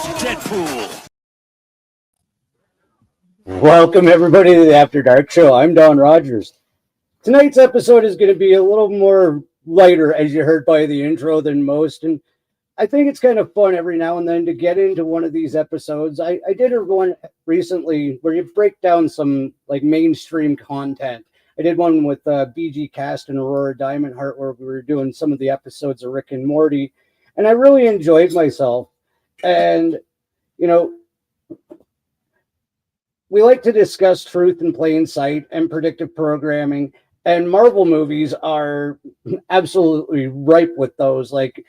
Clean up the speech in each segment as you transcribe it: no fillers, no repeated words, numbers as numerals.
Deadpool. Welcome, everybody, to the After Dark Show. I'm Don Rogers. Tonight's episode is going to be a little more lighter, as you heard by the intro, than most. And I think it's kind of fun every now and then to get into one of these episodes. I did one recently where you break down some like mainstream content. I did one with BG Cast and Aurora Diamond Heart where we were doing some of the episodes of Rick and Morty. And I really enjoyed myself. And, you know, we like to discuss truth in plain sight and predictive programming, and Marvel movies are absolutely ripe with those. Like,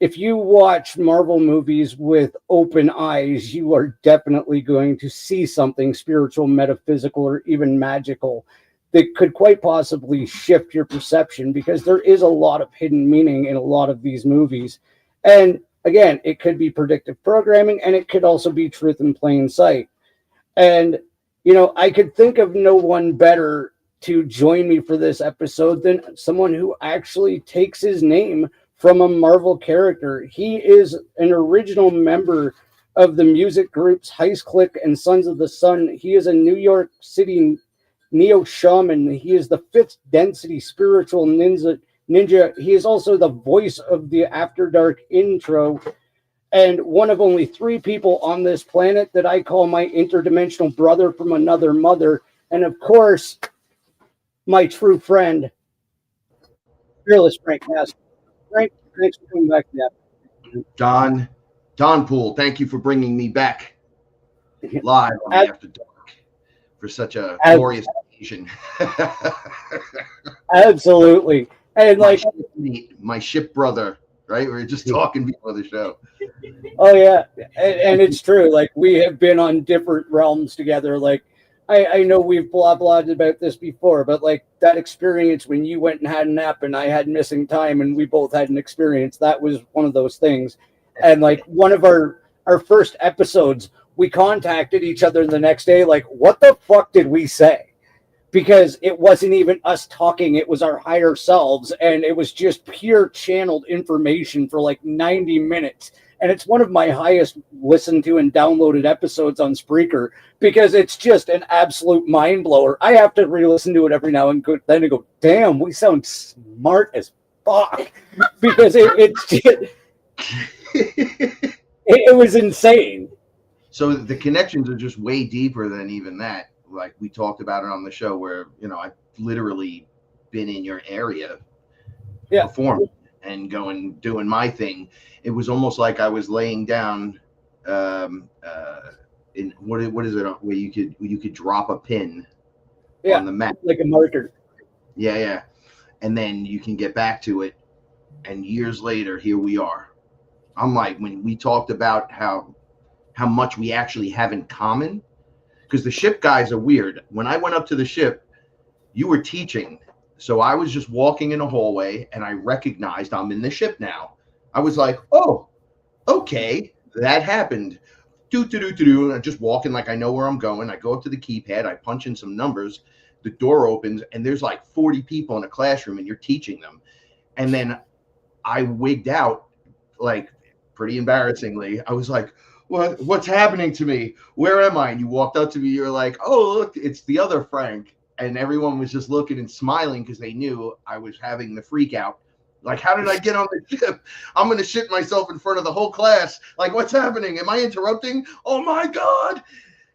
if you watch Marvel movies with open eyes, you are definitely going to see something spiritual, metaphysical, or even magical that could quite possibly shift your perception, because there is a lot of hidden meaning in a lot of these movies. And again, it could be predictive programming, and it could also be truth in plain sight. And, you know, I could think of no one better to join me for this episode than someone who actually takes his name from a Marvel character. He is an original member of the music groups Heist Click and Sons of the Sun. He is a New York City neo shaman. He is the fifth density spiritual ninja. He is also the voice of the After Dark intro, and one of only 3 people on this planet that I call my interdimensional brother from another mother. And of course, my true friend, fearless Frank Master. Frank, thanks for coming back to that. Don Pool, thank you for bringing me back live on After Dark for such a glorious occasion. Absolutely. And like my ship brother, right? We were just talking before the show. Oh yeah, and it's true. Like, we have been on different realms together. Like, I know we've blah-blahed about this before, but like that experience when you went and had a nap and I had missing time and we both had an experience, that was one of those things. And like one of our first episodes, we contacted each other the next day, like, what the fuck did we say? Because it wasn't even us talking, it was our higher selves, and it was just pure channeled information for like 90 minutes. And it's one of my highest listened to and downloaded episodes on Spreaker, because it's just an absolute mind blower. I have to re-listen to it every now and then and go, damn, we sound smart as fuck. Because it's just, it was insane. So the connections are just way deeper than even that. Like we talked about it on the show where, you know, I've literally been in your area performing and doing my thing. It was almost like I was laying down in what is it where you could drop a pin on the mat, like a marker. Yeah. And then you can get back to it. And years later, here we are. I'm like, when we talked about how much we actually have in common, because the ship guys are weird. When I went up to the ship, you were teaching. So I was just walking in a hallway and I recognized I'm in the ship now. I was like, oh, okay, that happened. Do. I'm just walking like I know where I'm going. I go up to the keypad, I punch in some numbers, the door opens, and there's like 40 people in a classroom and you're teaching them. And then I wigged out, like, pretty embarrassingly. I was like, what's happening to me? Where am I? And you walked up to me. You were like, oh, look, it's the other Frank. And everyone was just looking and smiling because they knew I was having the freak out. Like, how did I get on the ship? I'm going to shit myself in front of the whole class. Like, what's happening? Am I interrupting? Oh, my God.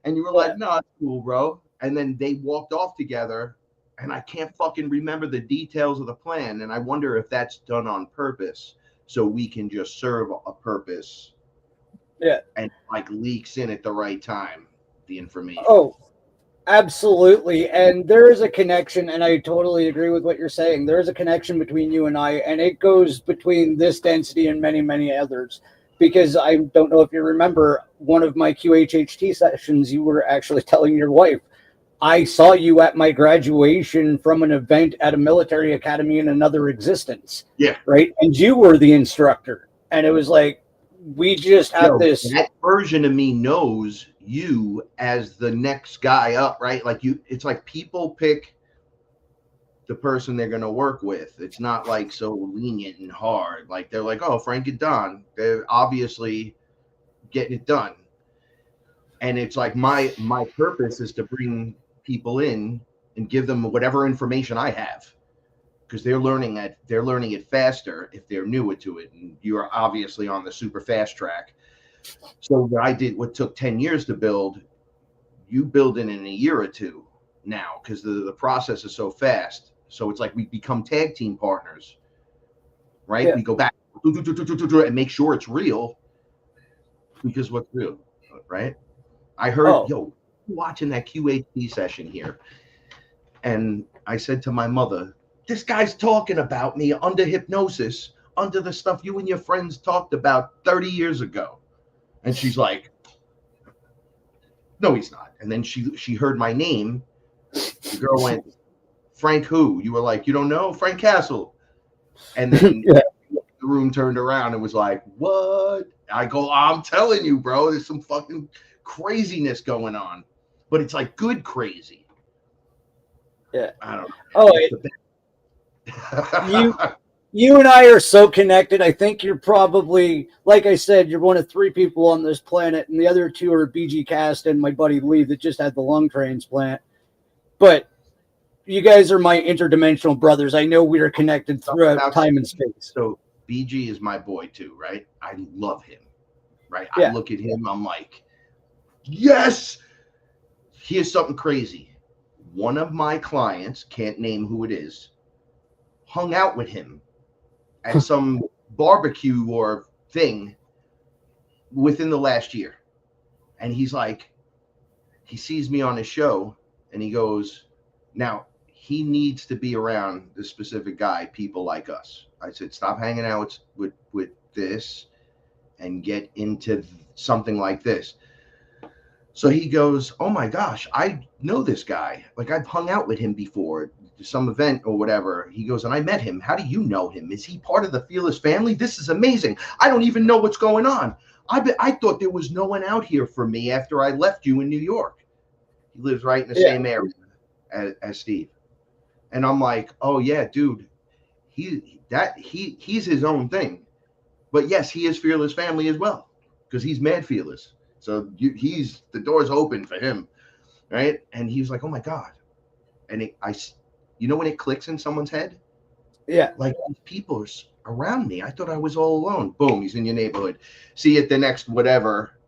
And you were like, no, it's cool, bro. And then they walked off together. And I can't fucking remember the details of the plan. And I wonder if that's done on purpose so we can just serve a purpose. Yeah. And like leaks in at the right time, the information. Oh, absolutely. And there is a connection, and I totally agree with what you're saying. There is a connection between you and I, and it goes between this density and many, many others. Because I don't know if you remember one of my QHHT sessions, you were actually telling your wife, I saw you at my graduation from an event at a military academy in another existence. Yeah. Right? And you were the instructor. And it was like, we just have this. That version of me knows you as the next guy up, right? Like it's like people pick the person they're going to work with. It's not like so lenient and hard. Like they're like, oh, Frank and Don. They're obviously getting it done. And it's like my purpose is to bring people in and give them whatever information I have, because they're learning it faster if they're newer to it. And you're obviously on the super fast track. So what took 10 years to build, you build it in a year or two now, because the process is so fast. So it's like we become tag team partners, right? Yeah. We go back and make sure it's real, because what's real, right? I heard, watching that QHD session here, and I said to my mother, this guy's talking about me under hypnosis, under the stuff you and your friends talked about 30 years ago. And she's like, no, he's not. And then she heard my name. The girl went, Frank who? You were like, you don't know? Frank Castle. And then the room turned around and was like, what? I go, I'm telling you, bro, there's some fucking craziness going on. But it's like good crazy. Yeah. I don't know. You and I are so connected. I think you're probably, like I said, you're one of 3 people on this planet, and the other 2 are BG Cast and my buddy Lee that just had the lung transplant. But you guys are my interdimensional brothers. I know we are connected throughout time and space. So BG is my boy too, right? I love him, right? I look at him, I'm like, yes! Here's something crazy. One of my clients, can't name who it is, hung out with him at some barbecue or thing within the last year. And he's like, he sees me on his show and he goes, now he needs to be around this specific guy, people like us. I said, stop hanging out with this and get into something like this. So he goes, oh my gosh, I know this guy. Like I've hung out with him before, some event or whatever. He goes, and I met him. How do you know him? Is he part of the Fearless family? This is amazing. I don't even know what's going on. I thought there was no one out here for me after I left you in New York. He lives right in the same area as Steve. And I'm like, oh yeah, dude, he's his own thing. But yes, he is Fearless family as well, because he's mad fearless. So the door's open for him, right? And he was like, oh my God. And you know when it clicks in someone's head? Yeah. Like people are around me. I thought I was all alone. Boom, he's in your neighborhood. See you at the next whatever,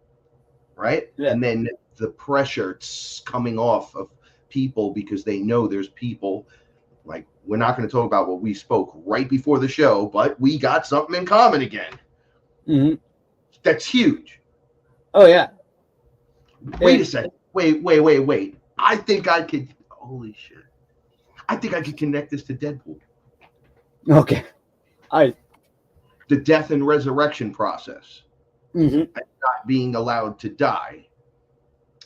right? Yeah. And then the pressure's coming off of people because they know there's people. Like, we're not going to talk about what we spoke right before the show, but we got something in common again. Mm-hmm. That's huge. Oh, yeah. Wait a second. Wait. I think I could. Holy shit. I think I could connect this to Deadpool. Okay. The death and resurrection process. Mm-hmm. And not being allowed to die.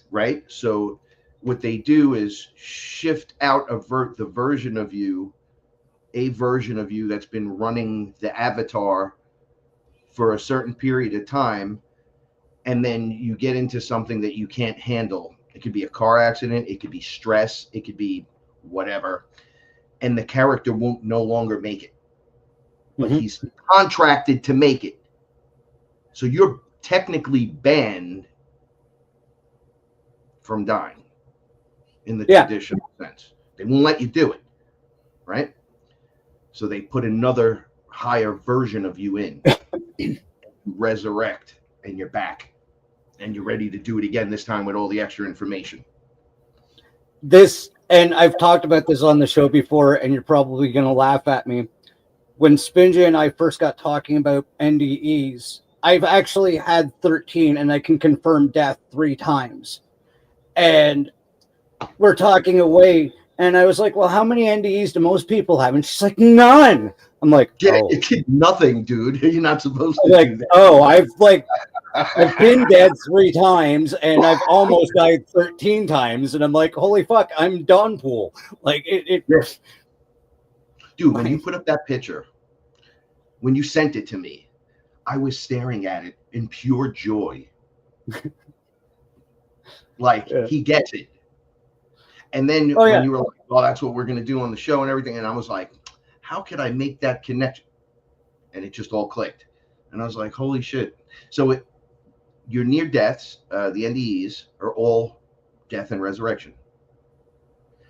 Right? So what they do is shift out the version of you, a version of you that's been running the avatar for a certain period of time. And then you get into something that you can't handle. It could be a car accident. It could be stress. It could be whatever. And the character won't no longer make it. But he's contracted to make it. So you're technically banned from dying in the traditional sense. They won't let you do it. Right? So they put another higher version of you in. You resurrect and you're back. And you're ready to do it again, this time with all the extra information. And I've talked about this on the show before, and you're probably going to laugh at me. When Spinja and I first got talking about NDEs, I've actually had 13, and I can confirm death 3 times. And we're talking away, and I was like, well, how many NDEs do most people have? And she's like, none. I'm like, nothing, dude. You're not supposed to do that. I've been dead 3 times, and I've almost died 13 times, and I'm like, holy fuck, I'm Deadpool. Like Dude, when you put up that picture, when you sent it to me, I was staring at it in pure joy. He gets it. And then when you were like, well, that's what we're going to do on the show and everything, and I was like, how could I make that connection? And it just all clicked. And I was like, holy shit. So your near deaths, the NDEs, are all death and resurrection.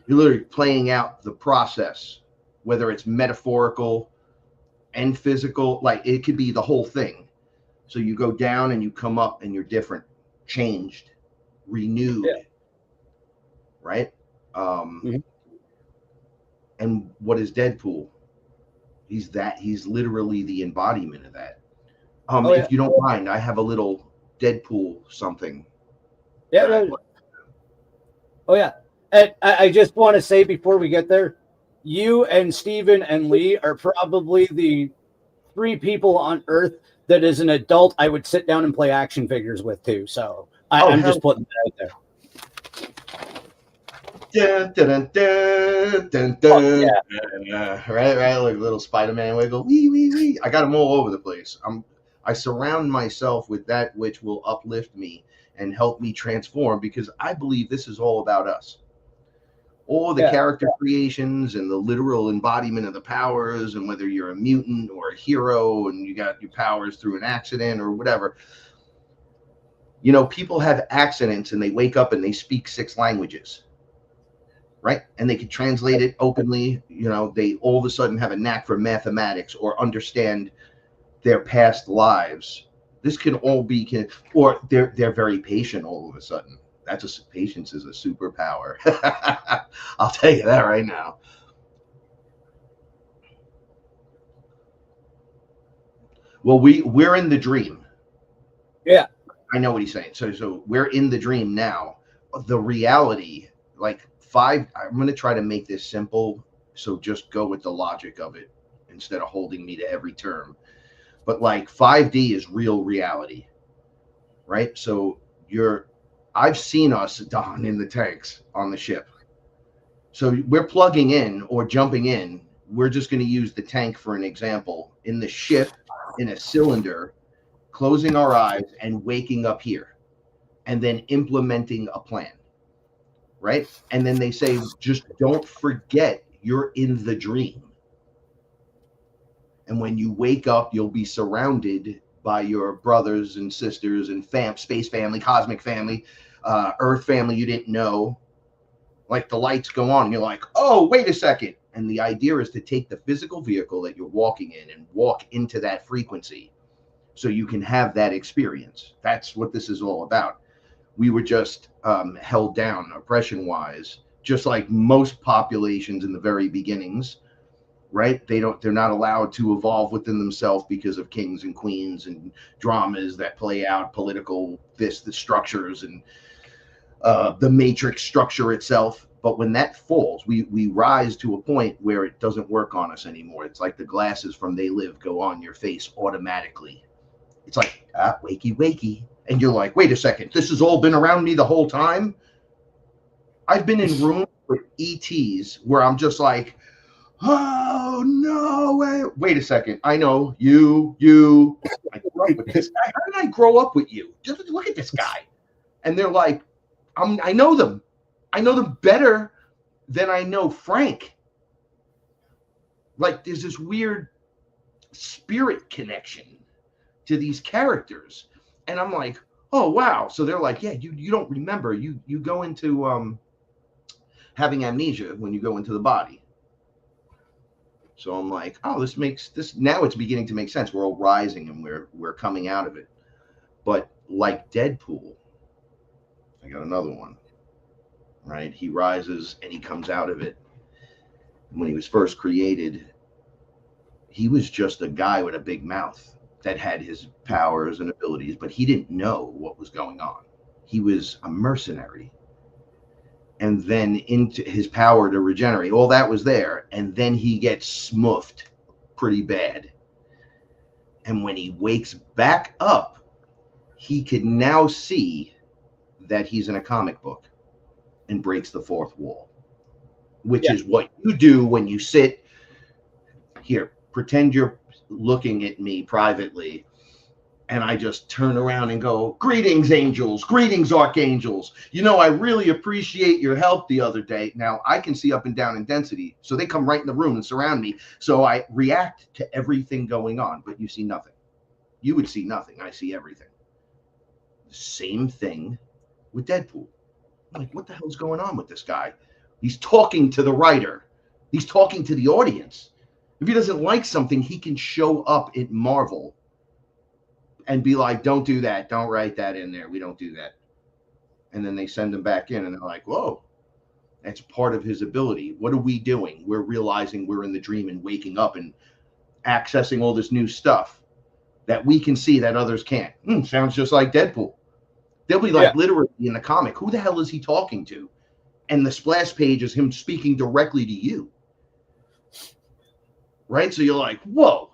You're literally playing out the process, whether it's metaphorical and physical. Like it could be the whole thing. So you go down and you come up and you're different, changed, renewed, Yeah. right? Mhm. And what is Deadpool? He's literally the embodiment of that. Oh yeah. If you don't mind, I have a little Deadpool something Yeah. that I'd like. Oh yeah. And I just want to say before we get there, you and Steven and Lee are probably the three people on Earth that, as an adult, I would sit down and play action figures with too. So Oh I'm just hell, putting that out there. dun, dun, dun, dun, Fuck dun, yeah. right, like a little Spider-Man wiggle, wee wee wee. I got them all over the place. I surround myself with that which will uplift me and help me transform, because I believe this is all about us. All the Yeah. character creations and the literal embodiment of the powers, and whether you're a mutant or a hero and you got your powers through an accident or whatever. People have accidents and they wake up and they speak 6 languages, right? And they can translate it openly. They all of a sudden have a knack for mathematics or understand their past lives. This can all be, or they're very patient all of a sudden. Patience is a superpower. I'll tell you that right now. Well, we're in the dream. Yeah. I know what he's saying. So we're in the dream now. The reality, like I'm going to try to make this simple. So just go with the logic of it instead of holding me to every term. But like 5D is real reality, right? So I've seen us, Don, in the tanks on the ship. So we're plugging in or jumping in. We're just going to use the tank for an example. In the ship, in a cylinder, closing our eyes and waking up here, and then implementing a plan, right? And then they say, just don't forget you're in the dream. And when you wake up, you'll be surrounded by your brothers and sisters and space family, cosmic family, Earth family you didn't know. Like the lights go on, and you're like, oh, wait a second. And the idea is to take the physical vehicle that you're walking in and walk into that frequency so you can have that experience. That's what this is all about. We were just held down oppression wise, just like most populations in the very beginnings, right? They're not allowed to evolve within themselves because of kings and queens and dramas that play out, political the structures and the matrix structure itself. But when that falls, we rise to a point where it doesn't work on us anymore. It's like the glasses from They Live go on your face automatically. It's like, wakey, wakey. And you're like, wait a second, this has all been around me the whole time? I've been in rooms with ETs where I'm just like, oh, no, wait a second. I know you. I grew up with this guy. How did I grow up with you? Just look at this guy. And they're like, I know them. I know them better than I know Frank. Like, there's this weird spirit connection to these characters. And I'm like, oh, wow. So they're like, yeah, you don't remember. You go into having amnesia when you go into the body. So I'm like, oh, this makes this, now it's beginning to make sense. We're all rising and we're coming out of it. But like Deadpool, I got another one, right? He rises and he comes out of it. When he was first created, he was just a guy with a big mouth that had his powers and abilities, but he didn't know what was going on. He was a mercenary. And then into his power to regenerate, all that was there. And then he gets smoofed pretty bad. And when he wakes back up, he can now see that he's in a comic book and breaks the fourth wall, which is what you do when you sit here. Pretend you're looking at me privately, and I just turn around and go, greetings, angels, greetings, archangels. I really appreciate your help the other day. Now I can see up and down in density, so they come right in the room and surround me. So I react to everything going on, but you see nothing. You would see nothing. I see everything. Same thing with Deadpool. I'm like, what the hell's going on with this guy? He's talking to the writer. He's talking to the audience. If he doesn't like something, he can show up at Marvel and be like, don't do that. Don't write that in there. We don't do that. And then they send him back in and they're like, whoa, that's part of his ability. What are we doing? We're realizing we're in the dream and waking up and accessing all this new stuff that we can see that others can't. Sounds just like Deadpool. They'll be like, literally in the comic, who the hell is he talking to? And the splash page is him speaking directly to you. Right? So you're like, whoa,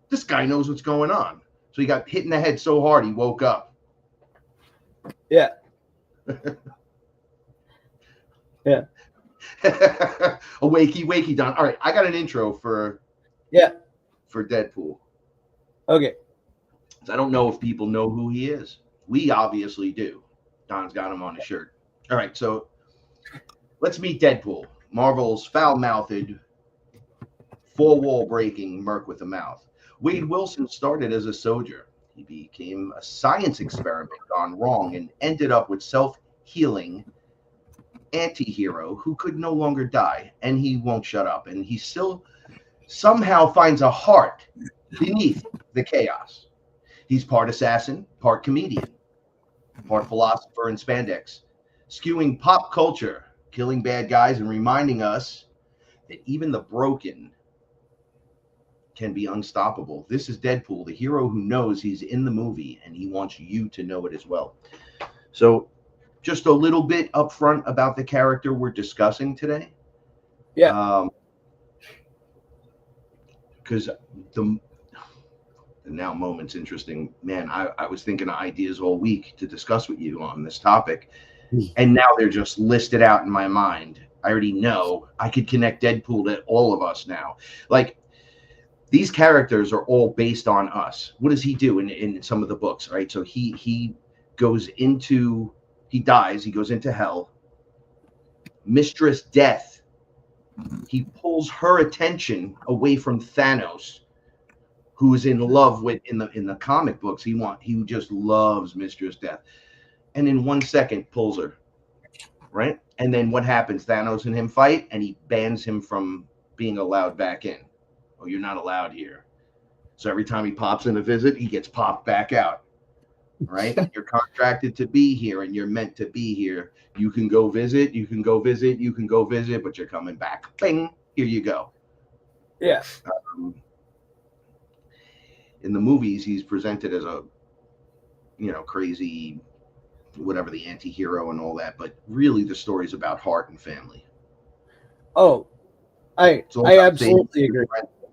this guy knows what's going on. So he got hit in the head so hard he woke up. Yeah. Yeah. A wakey, Don. All right, I got an intro for Deadpool. Okay. I don't know if people know who he is. We obviously do. Don's got him on his shirt. All right, so let's meet Deadpool, Marvel's foul-mouthed, four-wall breaking merc with a mouth. Wade Wilson started as a soldier. He became a science experiment gone wrong and ended up with self-healing anti-hero who could no longer die, and he won't shut up. And he still somehow finds a heart beneath the chaos. He's part assassin, part comedian, part philosopher and spandex, skewing pop culture, killing bad guys, and reminding us that even the broken can be unstoppable. This is Deadpool, the hero who knows he's in the movie, and he wants you to know it as well. So just a little bit up front about the character we're discussing today. Yeah. Because the now moment's interesting. Man, I was thinking of ideas all week to discuss with you on this topic. And now they're just listed out in my mind. I already know. I could connect Deadpool to all of us now. Like, these characters are all based on us. What does he do in some of the books, right? So he goes into, he dies, he goes into hell. Mistress Death, he pulls her attention away from Thanos, who is in love with, in the comic books, he just loves Mistress Death. And in 1 second pulls her, right? And then what happens? Thanos and him fight, and he bans him from being allowed back in. Oh, you're not allowed here. So every time he pops in a visit, he gets popped back out, right? You're contracted to be here, and you're meant to be here. You can go visit, but you're coming back. Bing, here you go. Yeah. In the movies, he's presented as a, crazy, whatever, the anti-hero and all that. But really, the story's about heart and family. Oh, I absolutely agree.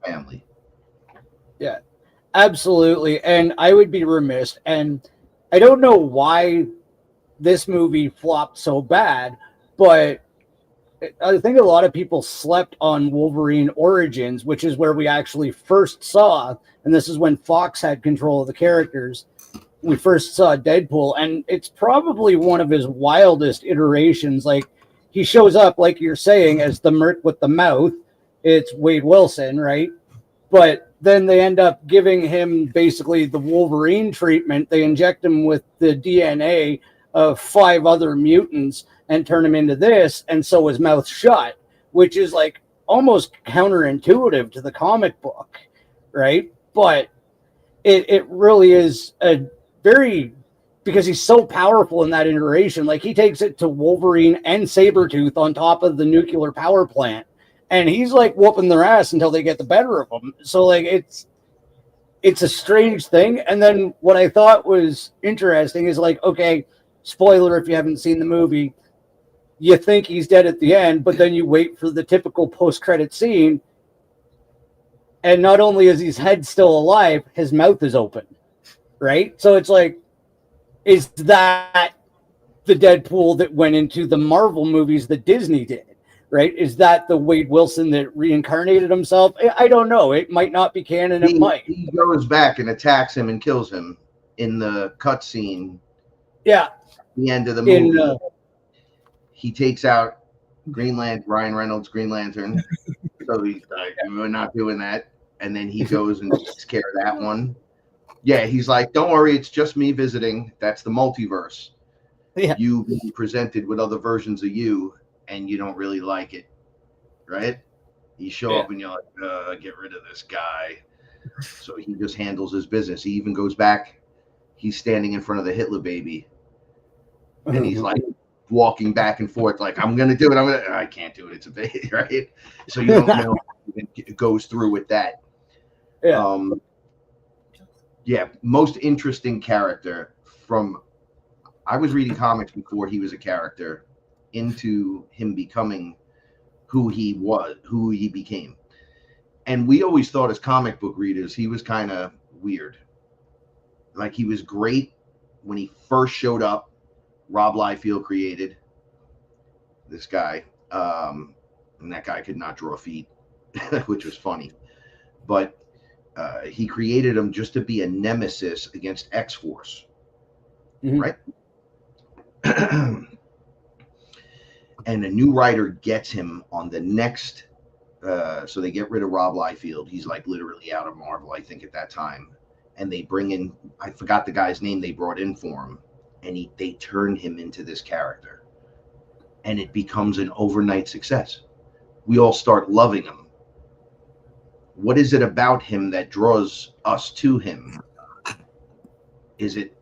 Family. Yeah, absolutely. And I would be remiss, and I don't know why this movie flopped so bad, but I think a lot of people slept on Wolverine Origins, which is where we actually first saw, and this is when Fox had control of the characters. We first saw Deadpool, and it's probably one of his wildest iterations. Like, he shows up, like you're saying, as the merc with the mouth. It's Wade Wilson, right? But then they end up giving him basically the Wolverine treatment. They inject him with the DNA of 5 other mutants and turn him into this, and so his mouth shut, which is like almost counterintuitive to the comic book, right? But it really is a very, because he's so powerful in that iteration. Like, he takes it to Wolverine and Sabretooth on top of the nuclear power plant, and he's like whooping their ass until they get the better of them. So like, it's a strange thing. And then what I thought was interesting is, like, okay, spoiler if you haven't seen the movie, you think he's dead at the end, but then you wait for the typical post-credit scene, and not only is his head still alive, his mouth is open, right? So it's like, is that the Deadpool that went into the Marvel movies that Disney did, right? Is that the Wade Wilson that reincarnated himself? I don't know. It might not be canon. It might. He goes back and attacks him and kills him in the cutscene. Yeah. The end of the movie. He takes out Ryan Reynolds' Green Lantern. So he's like, we're not doing that. And then he goes and takes care of that one. Yeah, he's like, don't worry, it's just me visiting. That's the multiverse. Yeah. You being presented with other versions of you, and you don't really like it, right? You show Yeah. up and you're like, get rid of this guy. So he just handles his business. He even goes back. He's standing in front of the Hitler baby, and he's like walking back and forth, like, I'm gonna do it. I can't do it. It's a baby, right? So you don't know if it goes through with that. Yeah. Yeah, most interesting character from. I was reading comics before he was a character, into him becoming who he was, who he became. And we always thought as comic book readers, he was kind of weird. Like he was great when he first showed up. Rob Liefeld created this guy, and that guy could not draw feet, which was funny. But he created him just to be a nemesis against X-Force, right? And a new writer gets him on the next. So they get rid of Rob Liefeld. He's like literally out of Marvel, I think, at that time. And they bring in, I forgot the guy's name they brought in for him, and they turn him into this character. And it becomes an overnight success. We all start loving him. What is it about him that draws us to him? Is it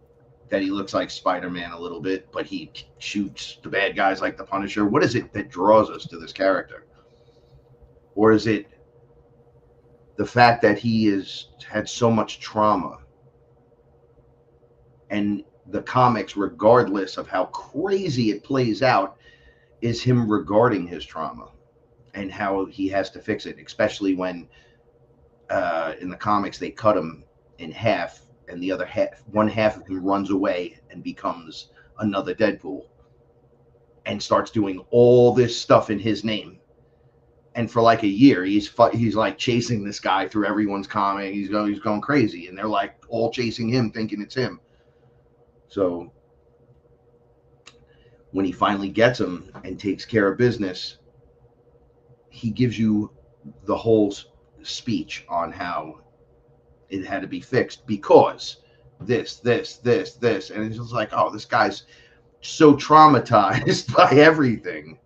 that he looks like Spider-Man a little bit, but he shoots the bad guys like the Punisher? What is it that draws us to this character? Or is it the fact that he has had so much trauma, and the comics, regardless of how crazy it plays out, is him regarding his trauma and how he has to fix it, especially when in the comics they cut him in half, and the other half, one half of him runs away and becomes another Deadpool and starts doing all this stuff in his name. And for like a year, he's like chasing this guy through everyone's comic. He's going crazy, and they're like all chasing him, thinking it's him. So when he finally gets him and takes care of business, he gives you the whole speech on how it had to be fixed because this, and it's just like, oh, this guy's so traumatized by everything.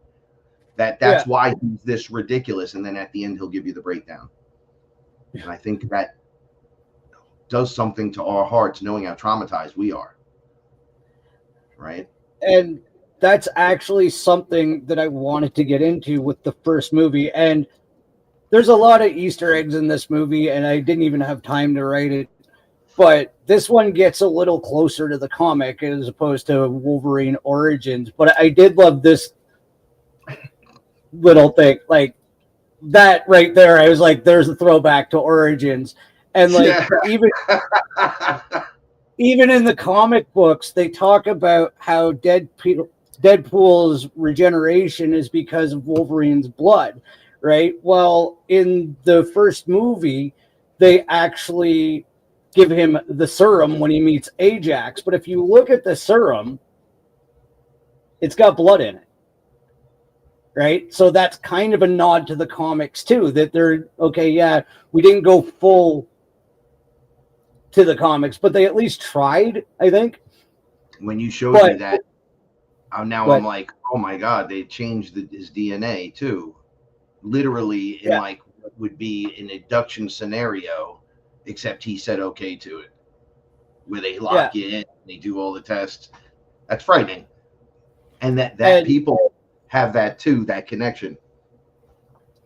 That's why he's this ridiculous, and then at the end he'll give you the breakdown. And I think that does something to our hearts, knowing how traumatized we are, right? And that's actually something that I wanted to get into with the first movie. And there's a lot of Easter eggs in this movie, and I didn't even have time to write it. But this one gets a little closer to the comic as opposed to Wolverine Origins. But I did love this little thing, like that right there. I was like, there's a throwback to Origins. And like even in the comic books, they talk about how Deadpool's regeneration is because of Wolverine's blood, right? Well, in the first movie, they actually give him the serum when he meets Ajax. But if you look at the serum, it's got blood in it. Right? So that's kind of a nod to the comics too, that they're okay. Yeah, we didn't go full to the comics, but they at least tried, I think. When you showed me that, I'm like, oh my God, they changed his DNA too. Literally in like what would be an induction scenario, except he said okay to it, where they lock you in, they do all the tests. That's frightening. And that people have that too, that connection.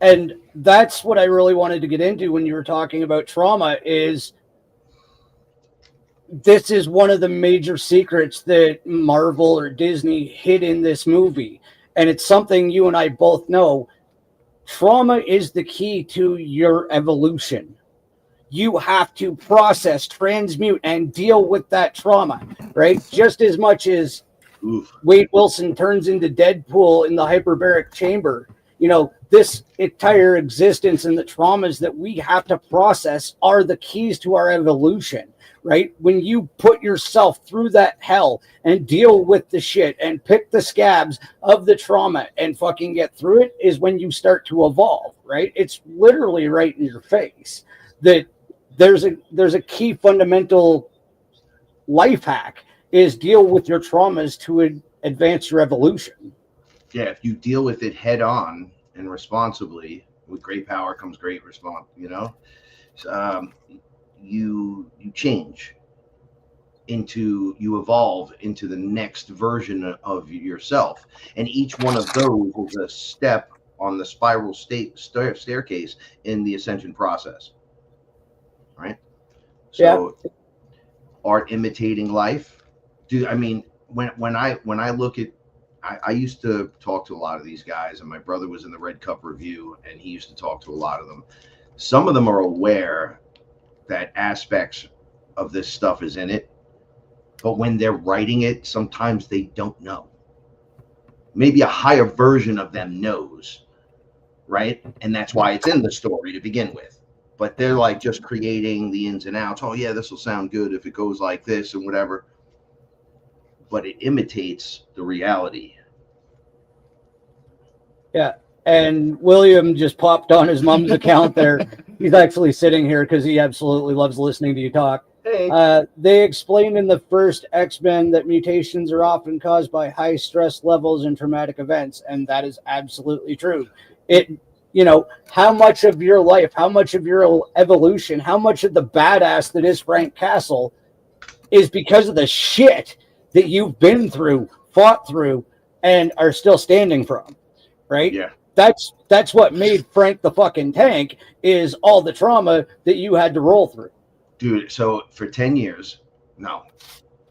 And that's what I really wanted to get into when you were talking about trauma, is this is one of the major secrets that Marvel or Disney hid in this movie. And it's something you and I both know. Trauma is the key to your evolution. You have to process, transmute, and deal with that trauma, right? Just as much as Wade Wilson turns into Deadpool in the hyperbaric chamber. You know, this entire existence and the traumas that we have to process are the keys to our evolution, right? When you put yourself through that hell and deal with the shit and pick the scabs of the trauma and fucking get through it is when you start to evolve, right? It's literally right in your face that there's a key fundamental life hack is deal with your traumas to advance your evolution. Yeah, if you deal with it head on and responsibly, with great power comes great response. Um, you change into, you evolve into the next version of yourself, and each one of those is a step on the spiral staircase in the ascension process, right? So art imitating life. Dude, I mean, when I look at, I used to talk to a lot of these guys, and my brother was in the Red Cup Review, and he used to talk to a lot of them. Some of them are aware that aspects of this stuff is in it, but when they're writing it, sometimes they don't know. Maybe a higher version of them knows, right? And that's why it's in the story to begin with. But they're like just creating the ins and outs. Oh yeah, this will sound good if it goes like this and whatever. But it imitates the reality. Yeah. And William just popped on his mom's account there. He's actually sitting here because he absolutely loves listening to you talk. Hey. They explained in the first X-Men that mutations are often caused by high stress levels and traumatic events, and that is absolutely true. How much of your life, how much of your evolution, how much of the badass that is Frank Castle is because of the shit that you've been through, fought through, and are still standing from, right? Yeah. That's what made Frank the fucking Tank, is all the trauma that you had to roll through. Dude, so for 10 years, no,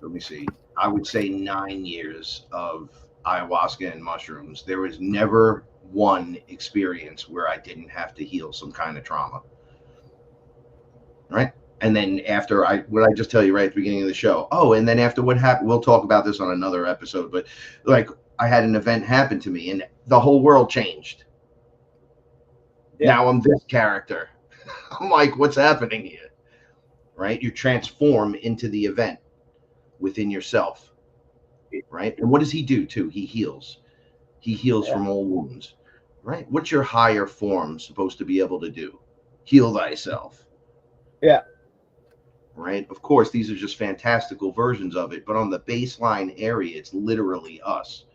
let me see, I would say 9 years of ayahuasca and mushrooms, there was never one experience where I didn't have to heal some kind of trauma. Right? And then after what I just tell you right at the beginning of the show, and then after what happened, we'll talk about this on another episode, but like I had an event happen to me and the whole world changed. Yeah. Now I'm this character. I'm like, what's happening here? Right? You transform into the event within yourself, right? And what does he do too? He heals. He heals from all wounds, right? What's your higher form supposed to be able to do? Heal thyself. Yeah. Right? Of course, these are just fantastical versions of it, but on the baseline area, it's literally us.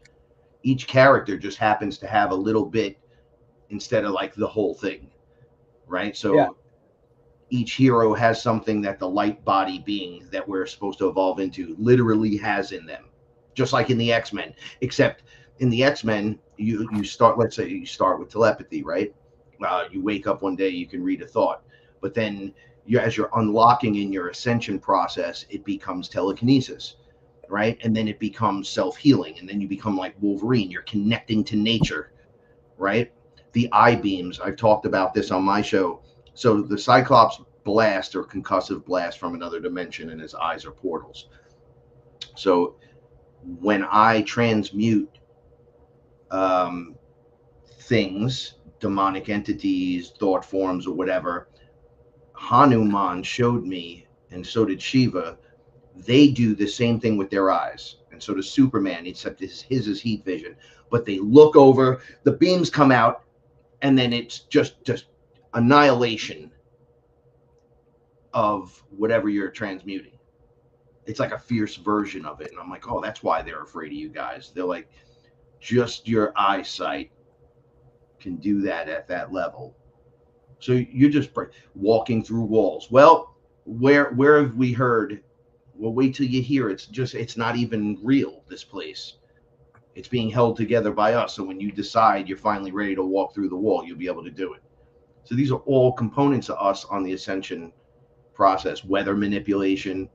Each character just happens to have a little bit instead of like the whole thing, right? So each hero has something that the light body being that we're supposed to evolve into literally has in them, just like in the X-Men. Except in the X-Men, you start, let's say you start with telepathy, right? You wake up one day, you can read a thought, but then as you're unlocking in your ascension process, it becomes telekinesis, right? And then it becomes self-healing, and then you become like Wolverine. You're connecting to nature, right? The eye beams, I've talked about this on my show. So the Cyclops blast or concussive blast from another dimension, and his eyes are portals. So when I transmute things, demonic entities, thought forms, or whatever, Hanuman showed me, and so did Shiva, they do the same thing with their eyes. And so does Superman, except his is heat vision. But they look over, the beams come out, and then it's just annihilation of whatever you're transmuting. It's like a fierce version of it. And I'm like, oh, that's why they're afraid of you guys. They're like, just your eyesight can do that at that level. So you're just walking through walls. Well, where have we heard? Well, wait till you hear. It's not even real, this place. It's being held together by us. So when you decide you're finally ready to walk through the wall, you'll be able to do it. So these are all components of us on the ascension process. Weather manipulation,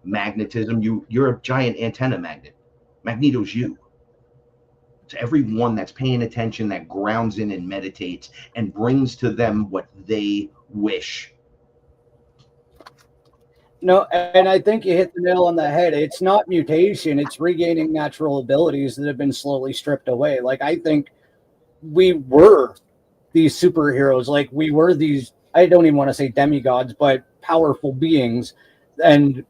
magnetism. You're a giant antenna magnet. Magneto's you. It's everyone that's paying attention, that grounds in and meditates and brings to them what they wish. No, and I think you hit the nail on the head. It's not mutation. It's regaining natural abilities that have been slowly stripped away. Like, I think we were these superheroes. Like, we were these, I don't even want to say demigods, but powerful beings, and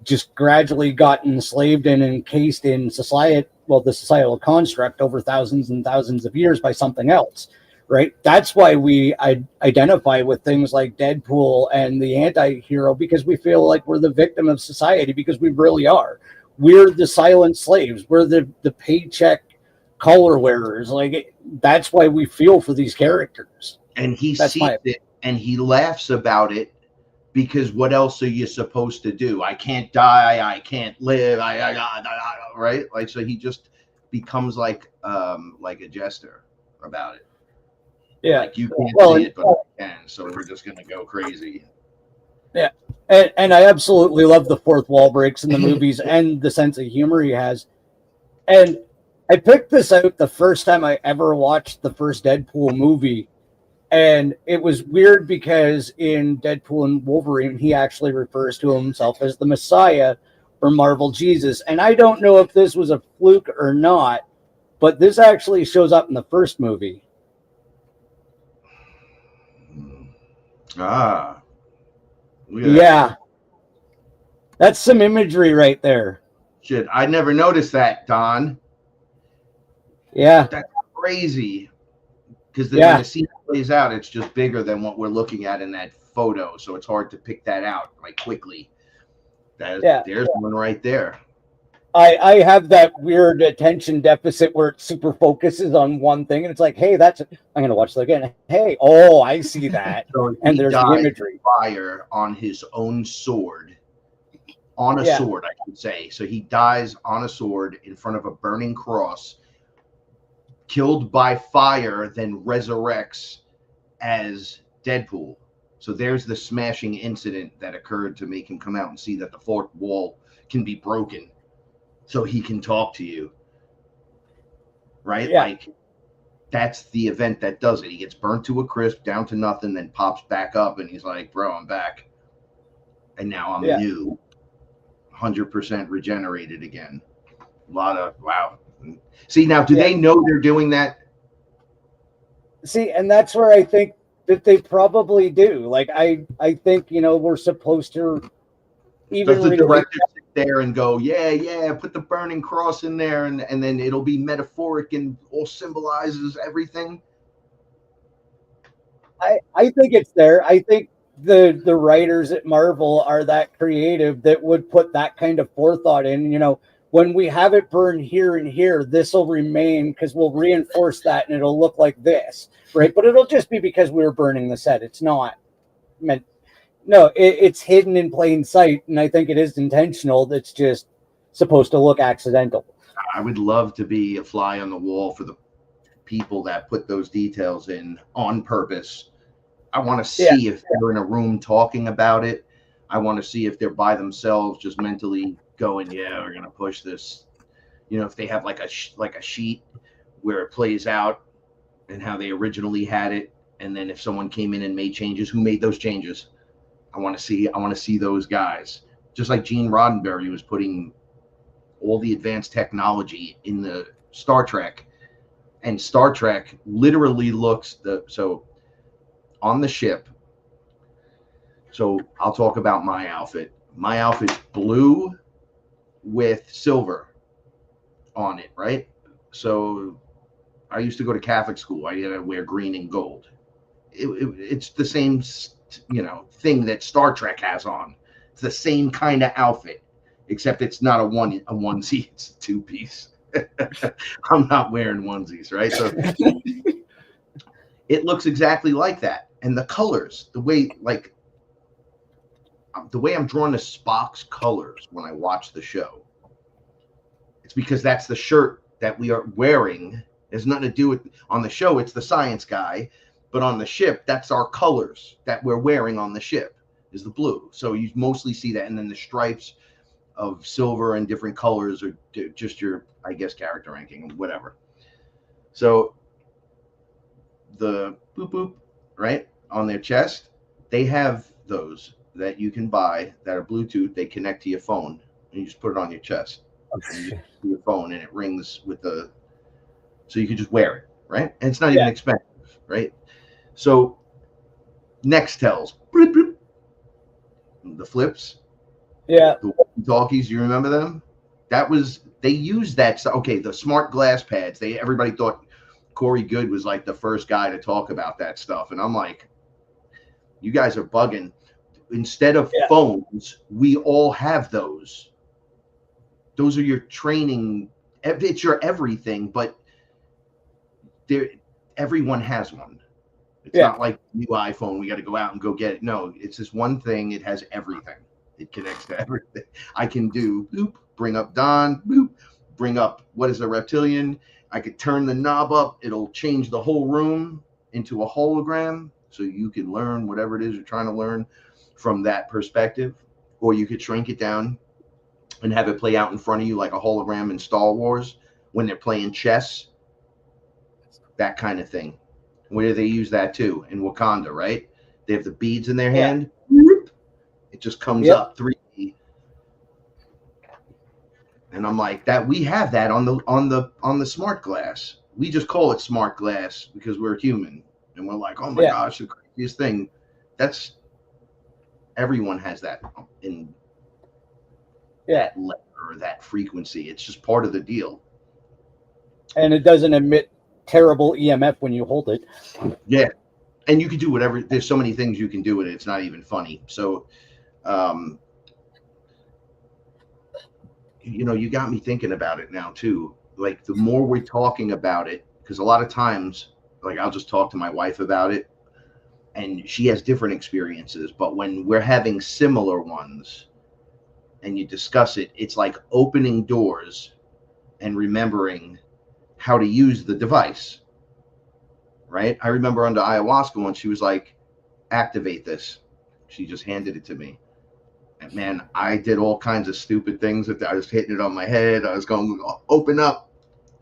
just gradually got enslaved and encased in society, well, the societal construct over thousands and thousands of years by something else, right? That's why we identify with things like Deadpool and the anti-hero, because we feel like we're the victim of society, because we really are. We're the silent slaves. We're the paycheck collar wearers. Like, that's why we feel for these characters. And he That's sees my it and he laughs about it, because what else are you supposed to do? I can't die. I can't live. Right? Like, so he just becomes like a jester about it. yeah. Like, you can't Well, see and, it, but I can. So we're just gonna go crazy. yeah, and I absolutely love the fourth wall breaks in the movies and the sense of humor he has. And I picked this out the first time I ever watched the first Deadpool movie. And it was weird because in Deadpool and Wolverine, he actually refers to himself as the Messiah or Marvel Jesus. And I don't know if this was a fluke or not, but this actually shows up in the first movie. Ah, look at that. Yeah, that's some imagery right there. Shit, I never noticed that, Don. Yeah, That's crazy. Because then when yeah, the scene plays out, it's just bigger than what we're looking at in that photo. So it's hard to pick that out like quickly. yeah. There's one right there. I have that weird attention deficit where it super focuses on one thing, and it's like, hey, I'm gonna watch that again. Hey, oh, I see that, So and he there's the died imagery. fire on his own sword. On a Yeah, sword, I should say. So he dies on a sword in front of a burning cross, killed by fire, then resurrects as Deadpool. So there's the smashing incident that occurred to make him come out and see that the fourth wall can be broken so he can talk to you. Right? yeah, Like, that's the event that does it. He gets burnt to a crisp, down to nothing, then pops back up, and he's like, bro, I'm back. And now I'm yeah. new, 100% regenerated again. A lot of, wow. See, now, do Yeah. they know they're doing that? See, and that's where I think that they probably do. Like, I think we're supposed to even Does the relate. director sit there and go, yeah, put the burning cross in there, and then it'll be metaphoric and all symbolizes everything? I think it's there. I think the writers at Marvel are that creative that would put that kind of forethought in. When we have it burn here and here, this will remain because we'll reinforce that and it'll look like this, right? But it'll just be because we were burning the set. It's not meant. No, it's hidden in plain sight, and I think it is intentional. That's just supposed to look accidental. I would love to be a fly on the wall for the people that put those details in on purpose. I want to Yeah, see if they're in a room talking about it. I want to see if they're by themselves, just mentally going, "Yeah, we're gonna push this." If they have like a sheet where it plays out and how they originally had it, and then if someone came in and made changes, who made those changes? I want to see. I want to see those guys. Just like Gene Roddenberry was putting all the advanced technology in the Star Trek, and Star Trek literally looks so on the ship. So I'll talk about my outfit. My outfit's blue with silver on it, right? So I used to go to Catholic school. I had to wear green and gold. It's the same, thing that Star Trek has on. It's the same kind of outfit, except it's not a onesie. It's a two piece. I'm not wearing onesies, right? So it looks exactly like that, and the colors, the way I'm drawn to Spock's colors when I watch the show. It's because that's the shirt that we are wearing. It has nothing to do with on the show. It's the science guy, but on the ship, that's our colors that we're wearing on the ship is the blue. So you mostly see that, and then the stripes of silver and different colors are just your, I guess, character ranking, whatever. So the boop boop, right, on their chest, they have those that you can buy that are Bluetooth. They connect to your phone, and you just put it on your chest, and you just your phone, and it rings with so you can just wear it, right? And it's not even expensive, right? So Nextels, bloop, bloop, the flips, yeah, the walkie-talkies, you remember them? They used that. Okay, the smart glass pads. Everybody thought Corey Good was like the first guy to talk about that stuff. And I'm like, you guys are bugging. Instead of Yeah. phones, we all have those. Those are your training. It's your everything, but everyone has one. It's not like new iPhone. We got to go out and go get it. No, it's this one thing. It has everything. It connects to everything. I can do boop, bring up Don, boop, bring up what is a reptilian. I could turn the knob up. It'll change the whole room into a hologram, so you can learn whatever it is you're trying to learn from that perspective. Or you could shrink it down and have it play out in front of you like a hologram in Star Wars when they're playing chess. That kind of thing. Where they use that too in Wakanda, right? They have the beads in their hand. It just comes up 3D. And I'm like, that we have that on the smart glass. We just call it smart glass because we're human. And we're like, oh my gosh, the craziest thing. That's everyone has that in that letter or that frequency. It's just part of the deal. And it doesn't emit terrible EMF when you hold it. Yeah. And you can do whatever. There's so many things you can do with it. It's not even funny. So, you got me thinking about it now too. Like the more we're talking about it, because a lot of times, like I'll just talk to my wife about it and she has different experiences. But when we're having similar ones and you discuss it, it's like opening doors and remembering how to use the device. Right? I remember under ayahuasca when she was like, activate this. She just handed it to me. And man, I did all kinds of stupid things. I was hitting it on my head. I was going, open up,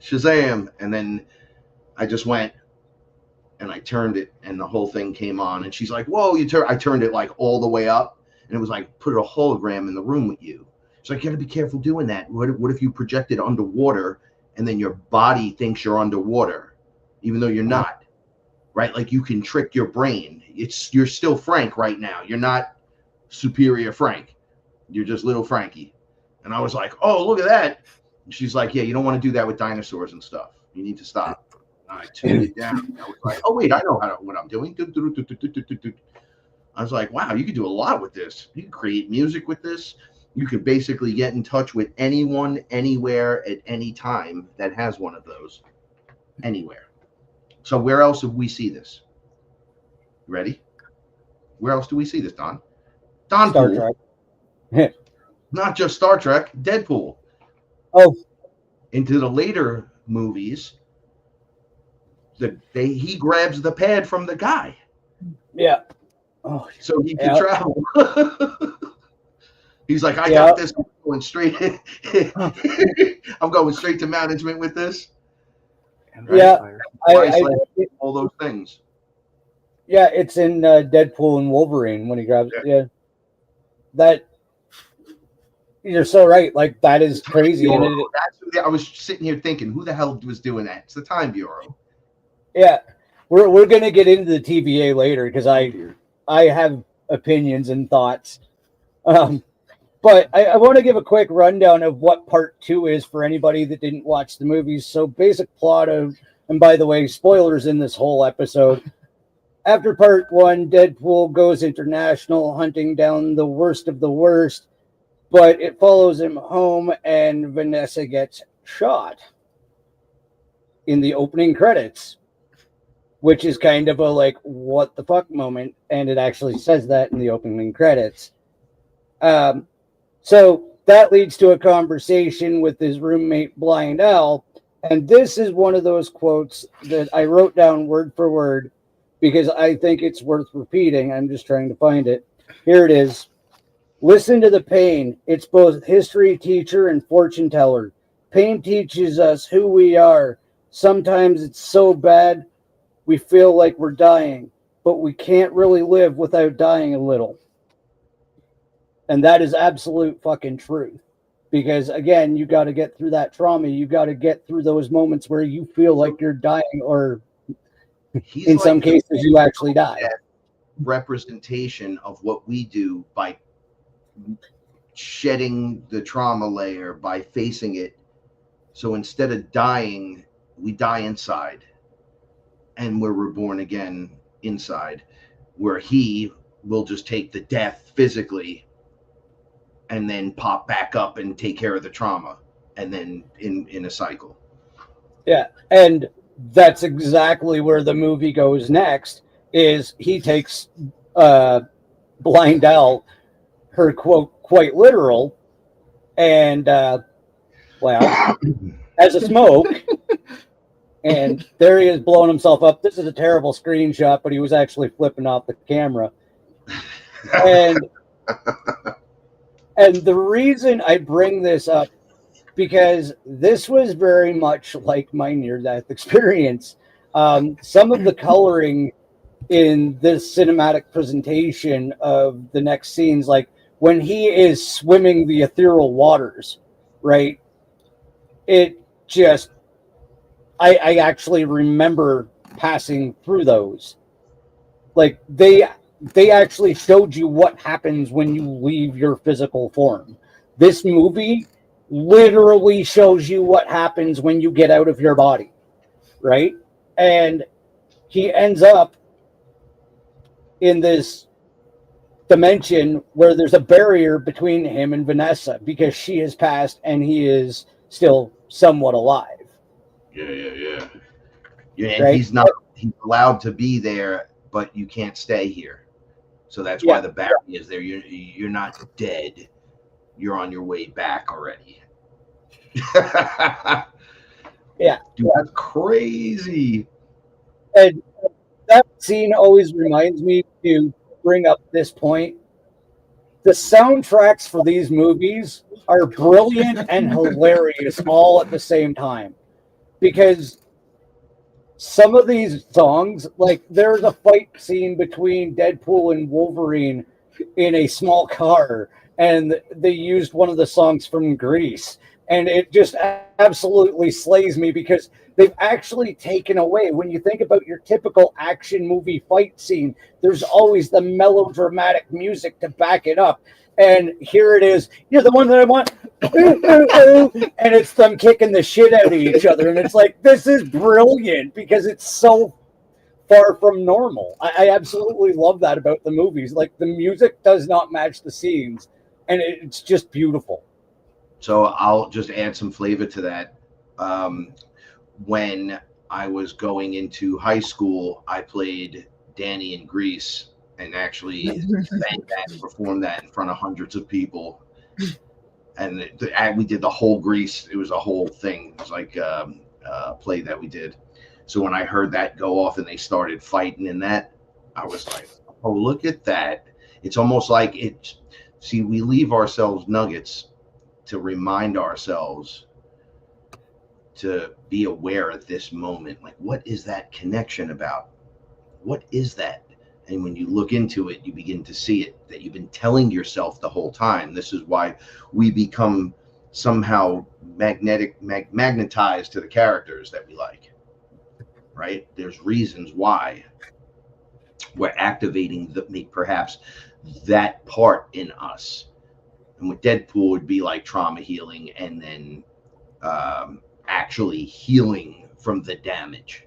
Shazam. And then I just went and I turned it and the whole thing came on. And she's like, whoa, I turned it like all the way up. And it was like, put a hologram in the room with you. She's like, you got to be careful doing that. What if you project it underwater and then your body thinks you're underwater, even though you're not? Right? Like you can trick your brain. You're still Frank right now. You're not superior Frank. You're just little Frankie. And I was like, oh, look at that. And she's like, yeah, you don't want to do that with dinosaurs and stuff. You need to stop. And I tuned it down. I was like, oh, wait, I know what I'm doing. I was like, wow, you could do a lot with this. You can create music with this. You could basically get in touch with anyone, anywhere, at any time that has one of those. Anywhere. So where else have we see this? Ready? Where else do we see this, Don? Star Trek. Not just Star Trek, Deadpool. Oh. Into the later movies, he grabs the pad from the guy. Yeah. Oh. So he can travel. He's like, I got this. I'm going straight. I'm going straight to management with this. Right? I all those things. Yeah, it's in Deadpool and Wolverine when he grabs it. Yeah. That you're so right. Like that is crazy. I was sitting here thinking, who the hell was doing that? It's the Time Bureau. Yeah, we're gonna get into the TVA later because I have opinions and thoughts. But I want to give a quick rundown of what part 2 is for anybody that didn't watch the movies. So basic plot of, and by the way, spoilers in this whole episode. After part 1, Deadpool goes international hunting down the worst of the worst, but it follows him home and Vanessa gets shot in the opening credits, which is kind of a like, what the fuck moment. And it actually says that in the opening credits. So that leads to a conversation with his roommate, Blind Al. And this is one of those quotes that I wrote down word for word because I think it's worth repeating. I'm just trying to find it. Here it is. Listen to the pain. It's both history teacher and fortune teller. Pain teaches us who we are. Sometimes it's so bad we feel like we're dying, but we can't really live without dying a little. And that is absolute fucking truth. Because again, you got to get through that trauma. You got to get through those moments where you feel like you're dying, or in like some cases you actually die. Representation of what we do by shedding the trauma layer, by facing it. So instead of dying, we die inside. and we're reborn again inside, where he will just take the death physically and then pop back up and take care of the trauma, and then in a cycle. Yeah, and that's exactly where the movie goes next. Is he takes uh, Blind Al, her quote, quite literal, and well, as a smoke, and there he is blowing himself up. This is a terrible screenshot, but he was actually flipping off the camera. And the reason I bring this up, because this was very much like my near-death experience. Some of the coloring in this cinematic presentation of the next scenes, like when he is swimming the ethereal waters, right? It just, I actually remember passing through those. Like they actually showed you what happens when you leave your physical form. This movie literally shows you what happens when you get out of your body, right? And he ends up in this dimension where there's a barrier between him and Vanessa because she has passed and he is still somewhat alive. Yeah, and Right? he's allowed to be there, but you can't stay here. So that's why the barrier is there. You're not dead. You're on your way back already. Yeah. Dude, that's crazy. And that scene always reminds me to bring up this point. The soundtracks for these movies are brilliant and hilarious all at the same time. Because some of these songs, like there's a fight scene between Deadpool and Wolverine in a small car, and they used one of the songs from Grease. And it just absolutely slays me because they've actually taken away, when you think about your typical action movie fight scene, there's always the melodramatic music to back it up. And here it is, you're the one that I want. And it's them kicking the shit out of each other. And it's like, this is brilliant because it's so far from normal. I absolutely love that about the movies. Like, the music does not match the scenes, and it's just beautiful. So I'll just add some flavor to that. When I was going into high school, I played Danny in Grease and actually sang that and performed that in front of hundreds of people. And we did the whole Grease. It was a whole thing. It was like a play that we did. So when I heard that go off and they started fighting in that, I was like, oh, look at that. It's almost like see, we leave ourselves nuggets to remind ourselves to be aware at this moment. Like, what is that connection about? What is that? And when you look into it, you begin to see it, that you've been telling yourself the whole time. This is why we become somehow magnetized to the characters that we like, right? There's reasons why we're activating perhaps that part in us. And with Deadpool would be like trauma healing, and then actually healing from the damage.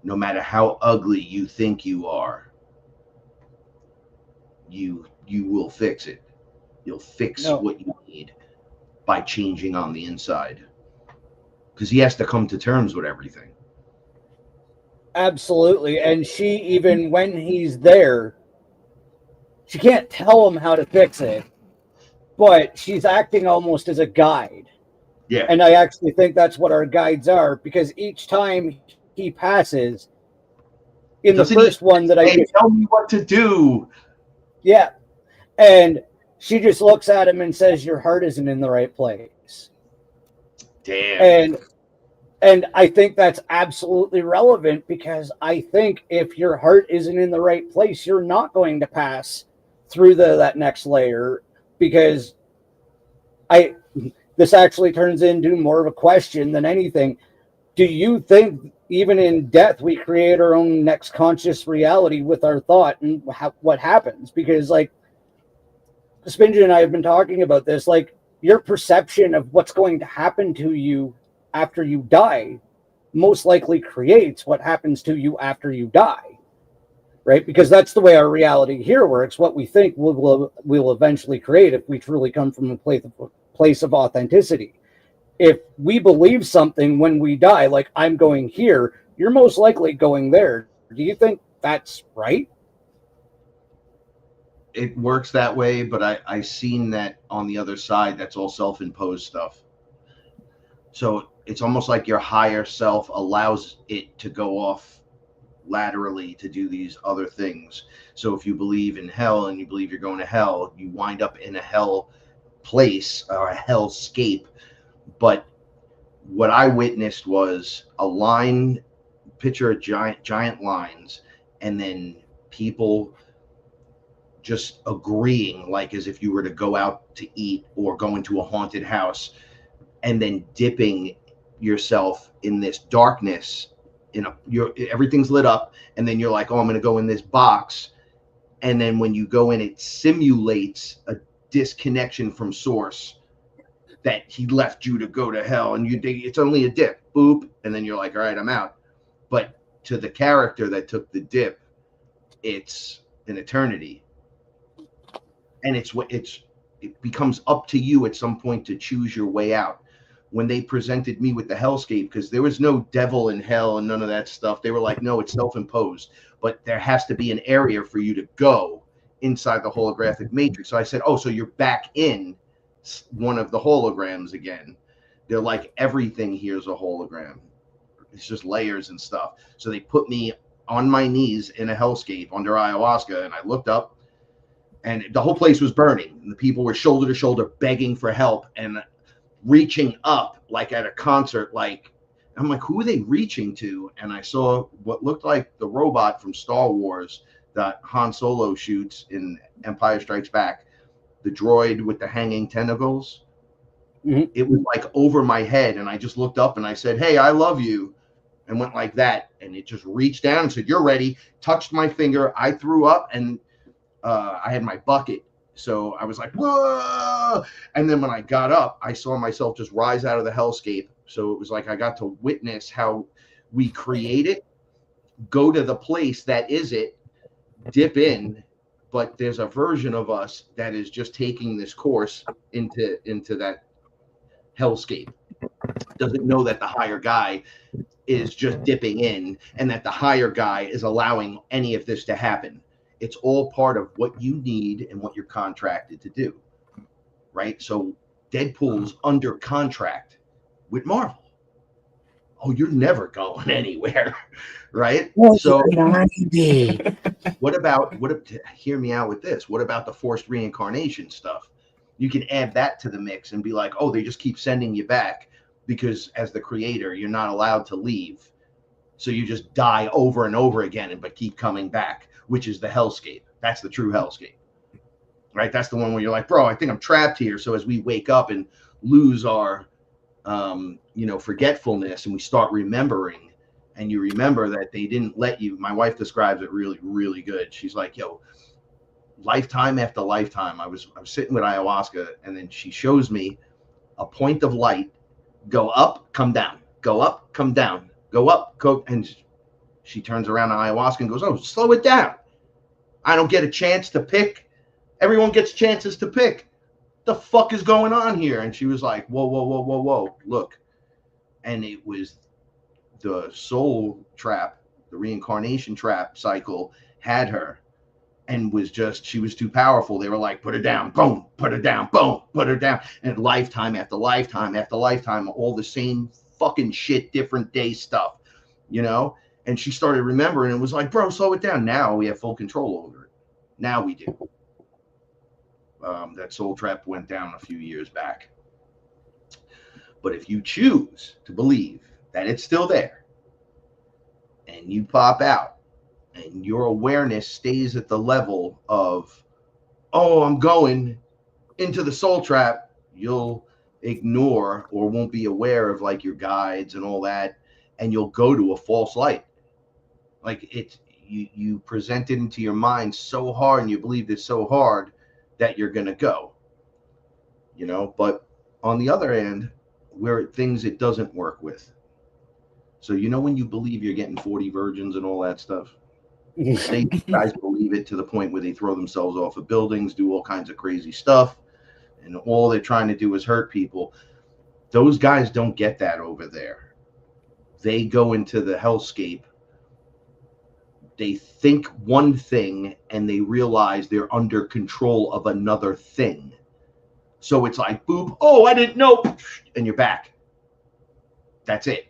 No matter how ugly you think you are, you will fix it. You'll fix what you need by changing on the inside, because he has to come to terms with everything. Absolutely. And she, even when he's there, she can't tell him how to fix it, but she's acting almost as a guide. Yeah. And I actually think that's what our guides are, because each time he passes, in the first one that I tell me what to do. Yeah. And she just looks at him and says, your heart isn't in the right place. Damn. And I think that's absolutely relevant, because I think if your heart isn't in the right place, you're not going to pass through that next layer, because this actually turns into more of a question than anything. Do you think even in death, we create our own next conscious reality with our thought and what happens? Because, like, Spinja and I have been talking about this, like, your perception of what's going to happen to you after you die most likely creates what happens to you after you die, right? Because that's the way our reality here works. What we think will eventually create if we truly come from a place of authenticity. If we believe something when we die, like I'm going here, you're most likely going there. Do you think that's right? It works that way, but I seen that on the other side, that's all self-imposed stuff. So it's almost like your higher self allows it to go off laterally to do these other things. So if you believe in hell and you believe you're going to hell, you wind up in a hell place or a hellscape. But what I witnessed was a line, picture a giant lines, and then people just agreeing, like as if you were to go out to eat or go into a haunted house, and then dipping yourself in this darkness. Everything's lit up, and then you're like, oh, I'm going to go in this box, and then when you go in, it simulates a disconnection from source, that he left you to go to hell, and it's only a dip, boop, and then you're like, all right, I'm out. But to the character that took the dip, it's an eternity, and it becomes up to you at some point to choose your way out. When they presented me with the hellscape, because there was no devil in hell and none of that stuff, they were like, no, it's self-imposed, but there has to be an area for you to go inside the holographic matrix. So I said, oh, so you're back in one of the holograms again. They're like, everything here is a hologram. It's just layers and stuff. So they put me on my knees in a hellscape under ayahuasca, and I looked up, and the whole place was burning, and the people were shoulder to shoulder begging for help and reaching up like at a concert. Like, I'm like, who are they reaching to? And I saw what looked like the robot from Star Wars that Han Solo shoots in Empire Strikes Back, the droid with the hanging tentacles. Mm-hmm. It was like over my head, and I just looked up and I said, hey, I love you, and went like that, and it just reached down and said, you're ready, touched my finger, I threw up, and I had my bucket, so I was like, whoa, and then when I got up, I saw myself just rise out of the hellscape. So it was like I got to witness how we create it, go to the place that is it, dip in, but there's a version of us that is just taking this course into that hellscape. Doesn't know that the higher guy is just dipping in, and that the higher guy is allowing any of this to happen. It's all part of what you need and what you're contracted to do, right? So Deadpool's under contract with Marvel. Oh, you're never going anywhere, right? So hear me out with this. What about the forced reincarnation stuff? You can add that to the mix and be like, oh, they just keep sending you back because as the creator, you're not allowed to leave. So you just die over and over again, but keep coming back, which is the hellscape. That's the true hellscape, right? That's the one where you're like, bro, I think I'm trapped here. So as we wake up and lose our, forgetfulness, and we start remembering, and you remember that they didn't let you. My wife describes it really, really good. She's like, yo, lifetime after lifetime, I was sitting with ayahuasca, and then she shows me a point of light go up, come down, go up, come down, go up, go, and she turns around to ayahuasca and goes, oh, slow it down. I don't get a chance to pick. Everyone gets chances to pick. The fuck is going on here? And she was like, whoa, whoa, whoa, whoa, whoa, look. And it was the soul trap, the reincarnation trap cycle had her, and she was too powerful. They were like, put her down, boom, put her down, boom, put her down. And lifetime after lifetime after lifetime, all the same fucking shit, different day stuff, And she started remembering and was like, bro, slow it down. Now we have full control over it. Now we do. That soul trap went down a few years back. But if you choose to believe that it's still there, and you pop out, and your awareness stays at the level of, oh, I'm going into the soul trap, you'll ignore or won't be aware of like your guides and all that, and you'll go to a false light. Like you present it into your mind so hard, and you believe it so hard that you're gonna go. But on the other end, where things it doesn't work with, So when you believe you're getting 40 virgins and all that stuff, they guys believe it to the point where they throw themselves off of buildings, do all kinds of crazy stuff, and all they're trying to do is hurt people. Those guys don't get that over there. They go into the hellscape. They think one thing and they realize they're under control of another thing. So it's like, boop, oh, I didn't know, and you're back. That's it.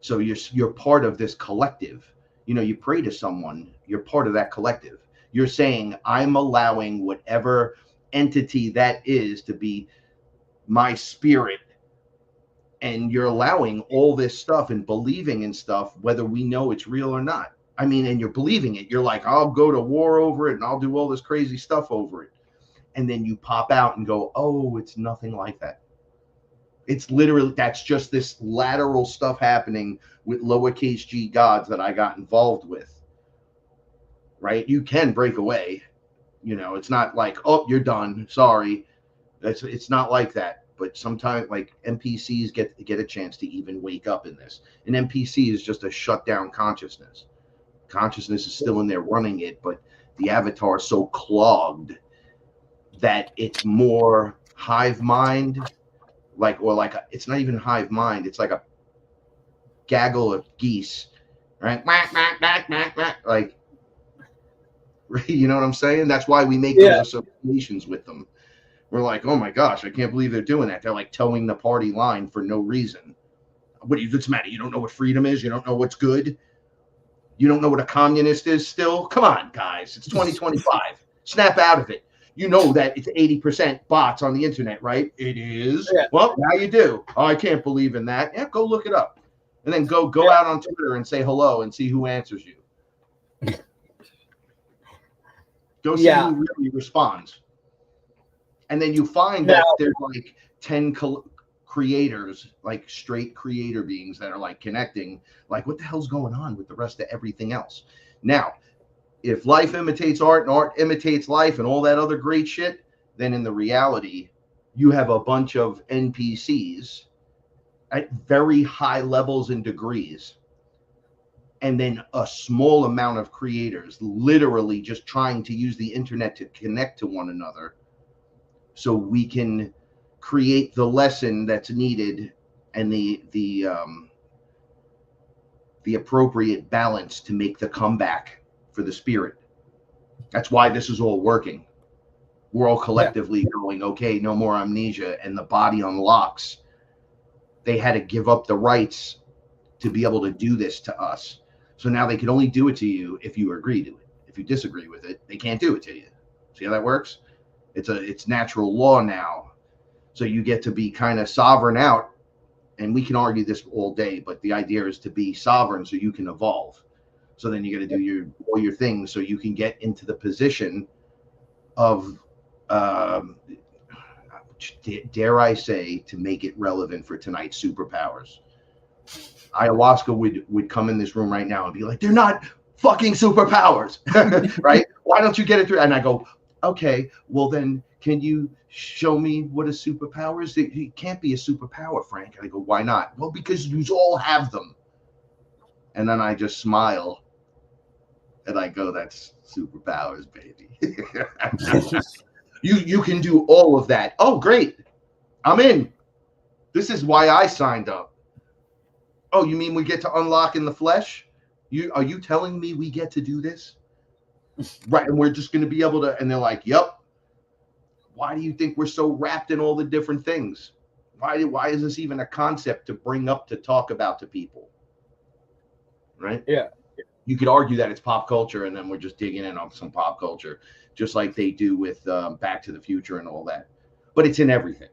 So you're part of this collective. You pray to someone, you're part of that collective. You're saying, I'm allowing whatever entity that is to be my spirit. And you're allowing all this stuff and believing in stuff, whether we know it's real or not. I mean, and you're believing it. You're like, I'll go to war over it and I'll do all this crazy stuff over it. And then you pop out and go, oh, it's nothing like that. It's literally, that's just this lateral stuff happening with lowercase g gods that I got involved with. Right? You can break away. It's not like, oh, you're done. Sorry. It's not like that. But sometimes, like, NPCs get a chance to even wake up in this. An NPC is just a shut down consciousness. Consciousness is still in there running it, but the avatar is so clogged that it's more hive mind, it's not even hive mind. It's like a gaggle of geese, right? Like, you know what I'm saying? That's why we make those associations with them. We're like, oh my gosh, I can't believe they're doing that. They're like towing the party line for no reason. What's the matter? You don't know what freedom is? You don't know what's good? You don't know what a communist is still? Come on, guys. It's 2025. Snap out of it. You know that it's 80% bots on the internet, right? It is. Yeah. Well, now you do. Oh, I can't believe in that. Yeah, go look it up. And then go out on Twitter and say hello and see who answers you. Go see who really responds. And then you find that there's like 10 creators, like straight creator beings that are like connecting. Like, what the hell's going on with the rest of everything else? Now, if life imitates art and art imitates life and all that other great shit, then in the reality, you have a bunch of NPCs at very high levels and degrees. And then a small amount of creators literally just trying to use the internet to connect to one another. So we can create the lesson that's needed and the appropriate balance to make the comeback for the spirit. That's why this is all working. We're all collectively going, okay, no more amnesia, and the body unlocks. They had to give up the rights to be able to do this to us. So now they can only do it to you if you agree to it. If you disagree with it, they can't do it to you. See how that works? It's natural law now. So you get to be kind of sovereign out, and we can argue this all day, but the idea is to be sovereign so you can evolve. So then you got to do all your things so you can get into the position of, dare I say, to make it relevant for tonight's superpowers. Ayahuasca would come in this room right now and be like, they're not fucking superpowers, right? Why don't you get it through? And I go, okay, well then, can you show me what a superpower is? It can't be a superpower, Frank. And I go, why not? Well, because you all have them. And then I just smile. And I go, that's superpowers, baby. You can do all of that. Oh, great. I'm in. This is why I signed up. Oh, you mean we get to unlock in the flesh? Are you telling me we get to do this? Right, and we're just going to be able to, and they're like, yep. Why do you think we're so wrapped in all the different things? Why is this even a concept to bring up to talk about to people? Right? Yeah. You could argue that it's pop culture, and then we're just digging in on some pop culture, just like they do with Back to the Future and all that. But it's in everything.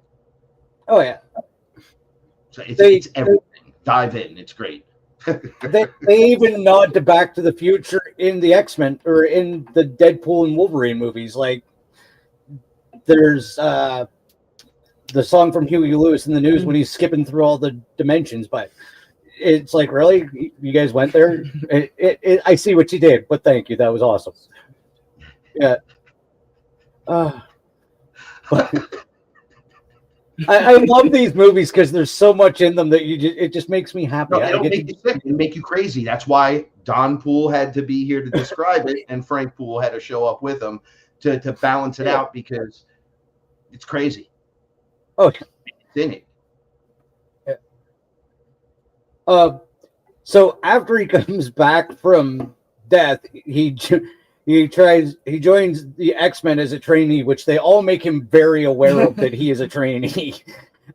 Oh, yeah. So it's everything. Dive in. It's great. they even nod to Back to the Future in the X-Men or in the Deadpool and Wolverine movies. Like, there's the song from Huey Lewis in the news when he's skipping through all the dimensions, but it's like, really? You guys went there? I see what you did, but thank you. That was awesome. Yeah. I love these movies because there's so much in them that it just makes me happy. No, they I don't get make to you sick. They make you crazy. That's why Don Poole had to be here to describe it, and Frank Poole had to show up with him to balance it yeah. out because it's crazy. Oh, It's in it. yeah. Uh, so after he comes back from death, he joins the X-Men as a trainee, which they all make him very aware of that he is a trainee.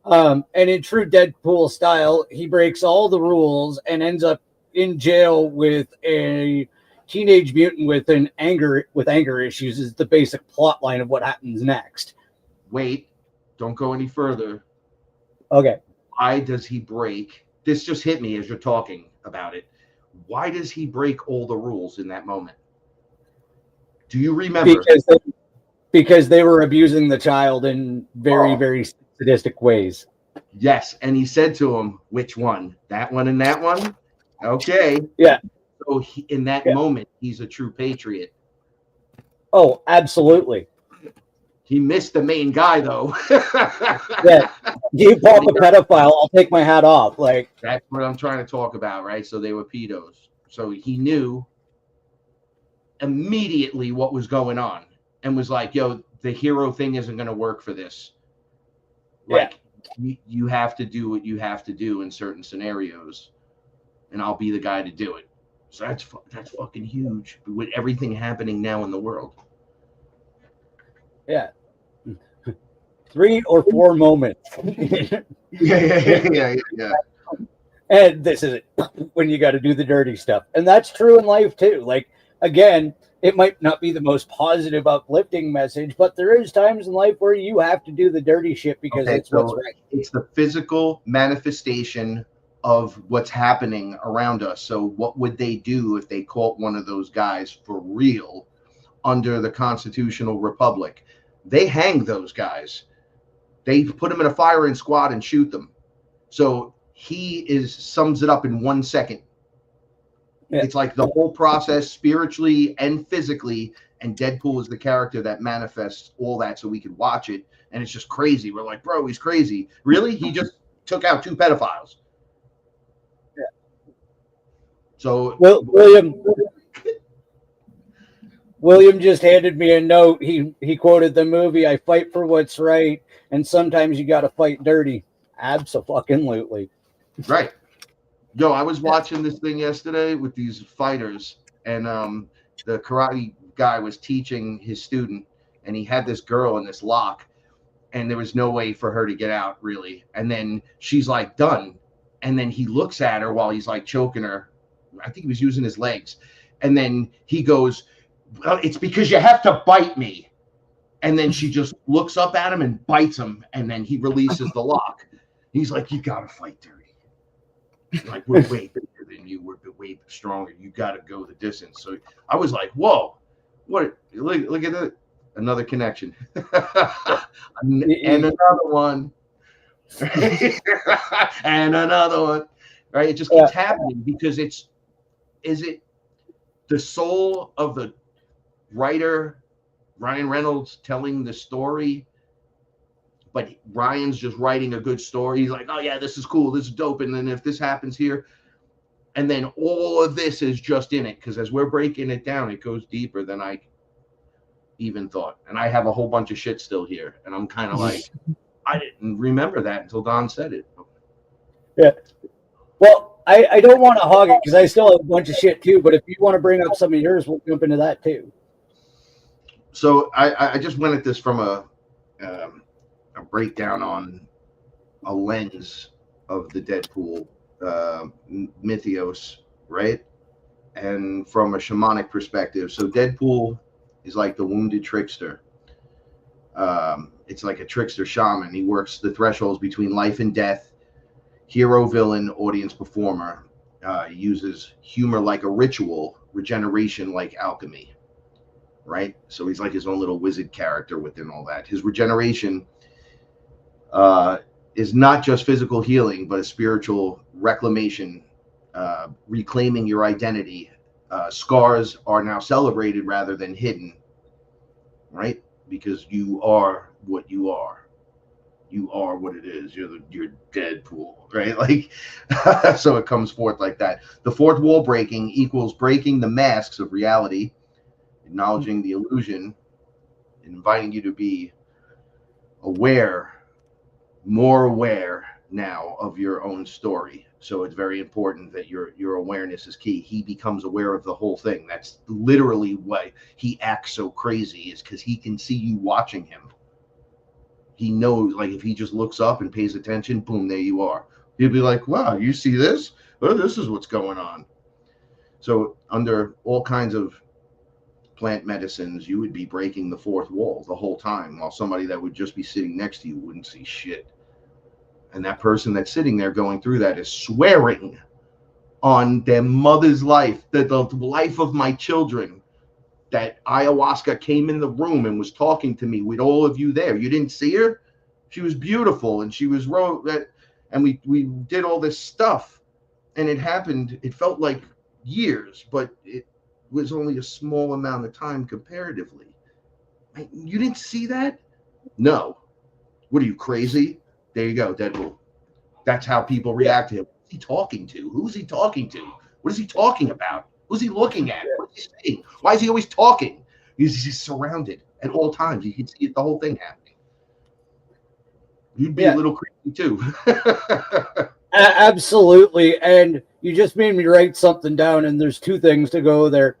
And in true Deadpool style, he breaks all the rules and ends up in jail with a teenage mutant with anger issues. Is the basic plot line of what happens next. Wait, don't go any further. Okay, Why does he break? This just hit me as you're talking about it. Why does he break all the rules in that moment? Do you remember? because they were abusing the child in very Oh, very sadistic ways. yes. And he said to him, which one? That one and that one? Okay. Yeah, So in that yeah. moment, he's a true patriot. Oh, absolutely. He missed the main guy, though. Yeah, you pop a pedophile, I'll take my hat off. Like, That's what I'm trying to talk about, right? So they were pedos. So he knew immediately what was going on and was like, yo, the hero thing isn't going to work for this. yeah, Like, you have to do what you have to do in certain scenarios, and I'll be the guy to do it. So that's fucking huge with everything happening now in the world. yeah. 3 or 4 moments. Yeah. And this is it when you got to do the dirty stuff. And that's true in life too. Like, again, it might not be the most positive, uplifting message, but there is times in life where you have to do the dirty shit because Okay, it's what's so right. it's the physical manifestation of what's happening around us. So what would they do if they caught one of those guys for real under the constitutional republic? They hang those guys. They put them in a firing squad and shoot them. So he sums it up in 1 second. Yeah. It's like the whole process spiritually and physically, and Deadpool is the character that manifests all that so we could watch it. And it's just crazy. We're like, bro, he's crazy. Really? He just took out 2 pedophiles. Yeah. So William just handed me a note. He quoted the movie, "I fight for what's right, and sometimes you got to fight dirty." Absolutely. right. Yo, I was watching this thing yesterday with these fighters, and the karate guy was teaching his student, and he had this girl in this lock, and there was no way for her to get out, really. And then she's like, done. And then he looks at her while he's like choking her. I think he was using his legs. And then he goes, well, it's because you have to bite me. And then she just looks up at him and bites him, and then he releases the lock. He's like, you got to fight dirty. Like, we're way bigger than you. We're way stronger. You got to go the distance. So I was like, whoa, what? Look at that. Another connection. And another one. And another one. Right? It just keeps happening because is it the soul of the writer, Ryan Reynolds, telling the story? But Ryan's just writing a good story. He's like, oh, yeah, this is cool. This is dope. And then if this happens here, and then all of this is just in it. Because as we're breaking it down, it goes deeper than I even thought. And I have a whole bunch of shit still here. And I'm kind of like, I didn't remember that until Don said it. Yeah. Well, I don't want to hog it because I still have a bunch of shit too. But if you want to bring up some of yours, we'll jump into that too. So I just went at this from a breakdown on a lens of the Deadpool mythos, right? And from a shamanic perspective. So Deadpool is like the wounded trickster. It's like a trickster shaman. He works the thresholds between life and death, hero, villain, audience, performer. Uses humor like a ritual, regeneration like alchemy, right? So he's like his own little wizard character within all that. His regeneration is not just physical healing, but a spiritual reclamation, reclaiming your identity. Scars are now celebrated rather than hidden, right? Because you are what you are. You are what it is. You're Deadpool, right? Like, so it comes forth like that. The fourth wall breaking equals breaking the masks of reality, acknowledging the illusion, inviting you to be aware, more aware now of your own story. So it's very important that your awareness is key. He becomes aware of the whole thing. That's literally why he acts so crazy, is because he can see you watching him. He knows, like, if he just looks up and pays attention, boom, there you are. He'll be like, wow, you see this? Oh, this is what's going on. So under all kinds of plant medicines, you would be breaking the fourth wall the whole time, while somebody that would just be sitting next to you wouldn't see shit. And that person that's sitting there going through that is swearing on their mother's life, the life of my children, that ayahuasca came in the room and was talking to me with all of you there. You didn't see her? She was beautiful, and she was and we did all this stuff, and it happened. It felt like years, but it was only a small amount of time comparatively. You didn't see that? No. What are you, crazy? There you go, Deadpool. That's how people react to him. Who's he talking to? Who's he talking to? What is he talking about? Who's he looking at? What is he saying? Why is he always talking? He's surrounded at all times. You can see the whole thing happening. You'd be a little creepy too. Absolutely. And you just made me write something down, and there's two things to go there.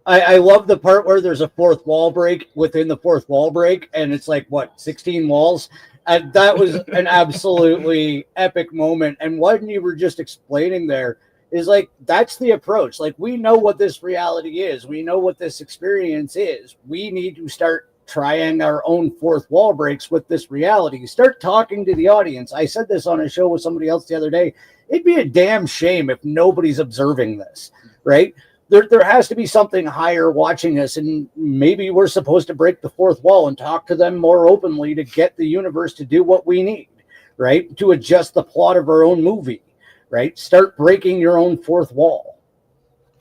I love the part where there's a fourth wall break within the fourth wall break, and it's like, what, 16 walls? And that was an absolutely epic moment. And what you were just explaining there is like, that's the approach. Like, we know what this reality is. We know what this experience is. We need to start trying our own fourth wall breaks with this reality. Start talking to the audience. I said this on a show with somebody else the other day. It'd be a damn shame if nobody's observing this, right? There has to be something higher watching us, and maybe we're supposed to break the fourth wall and talk to them more openly to get the universe to do what we need, right? To adjust the plot of our own movie, right? Start breaking your own fourth wall.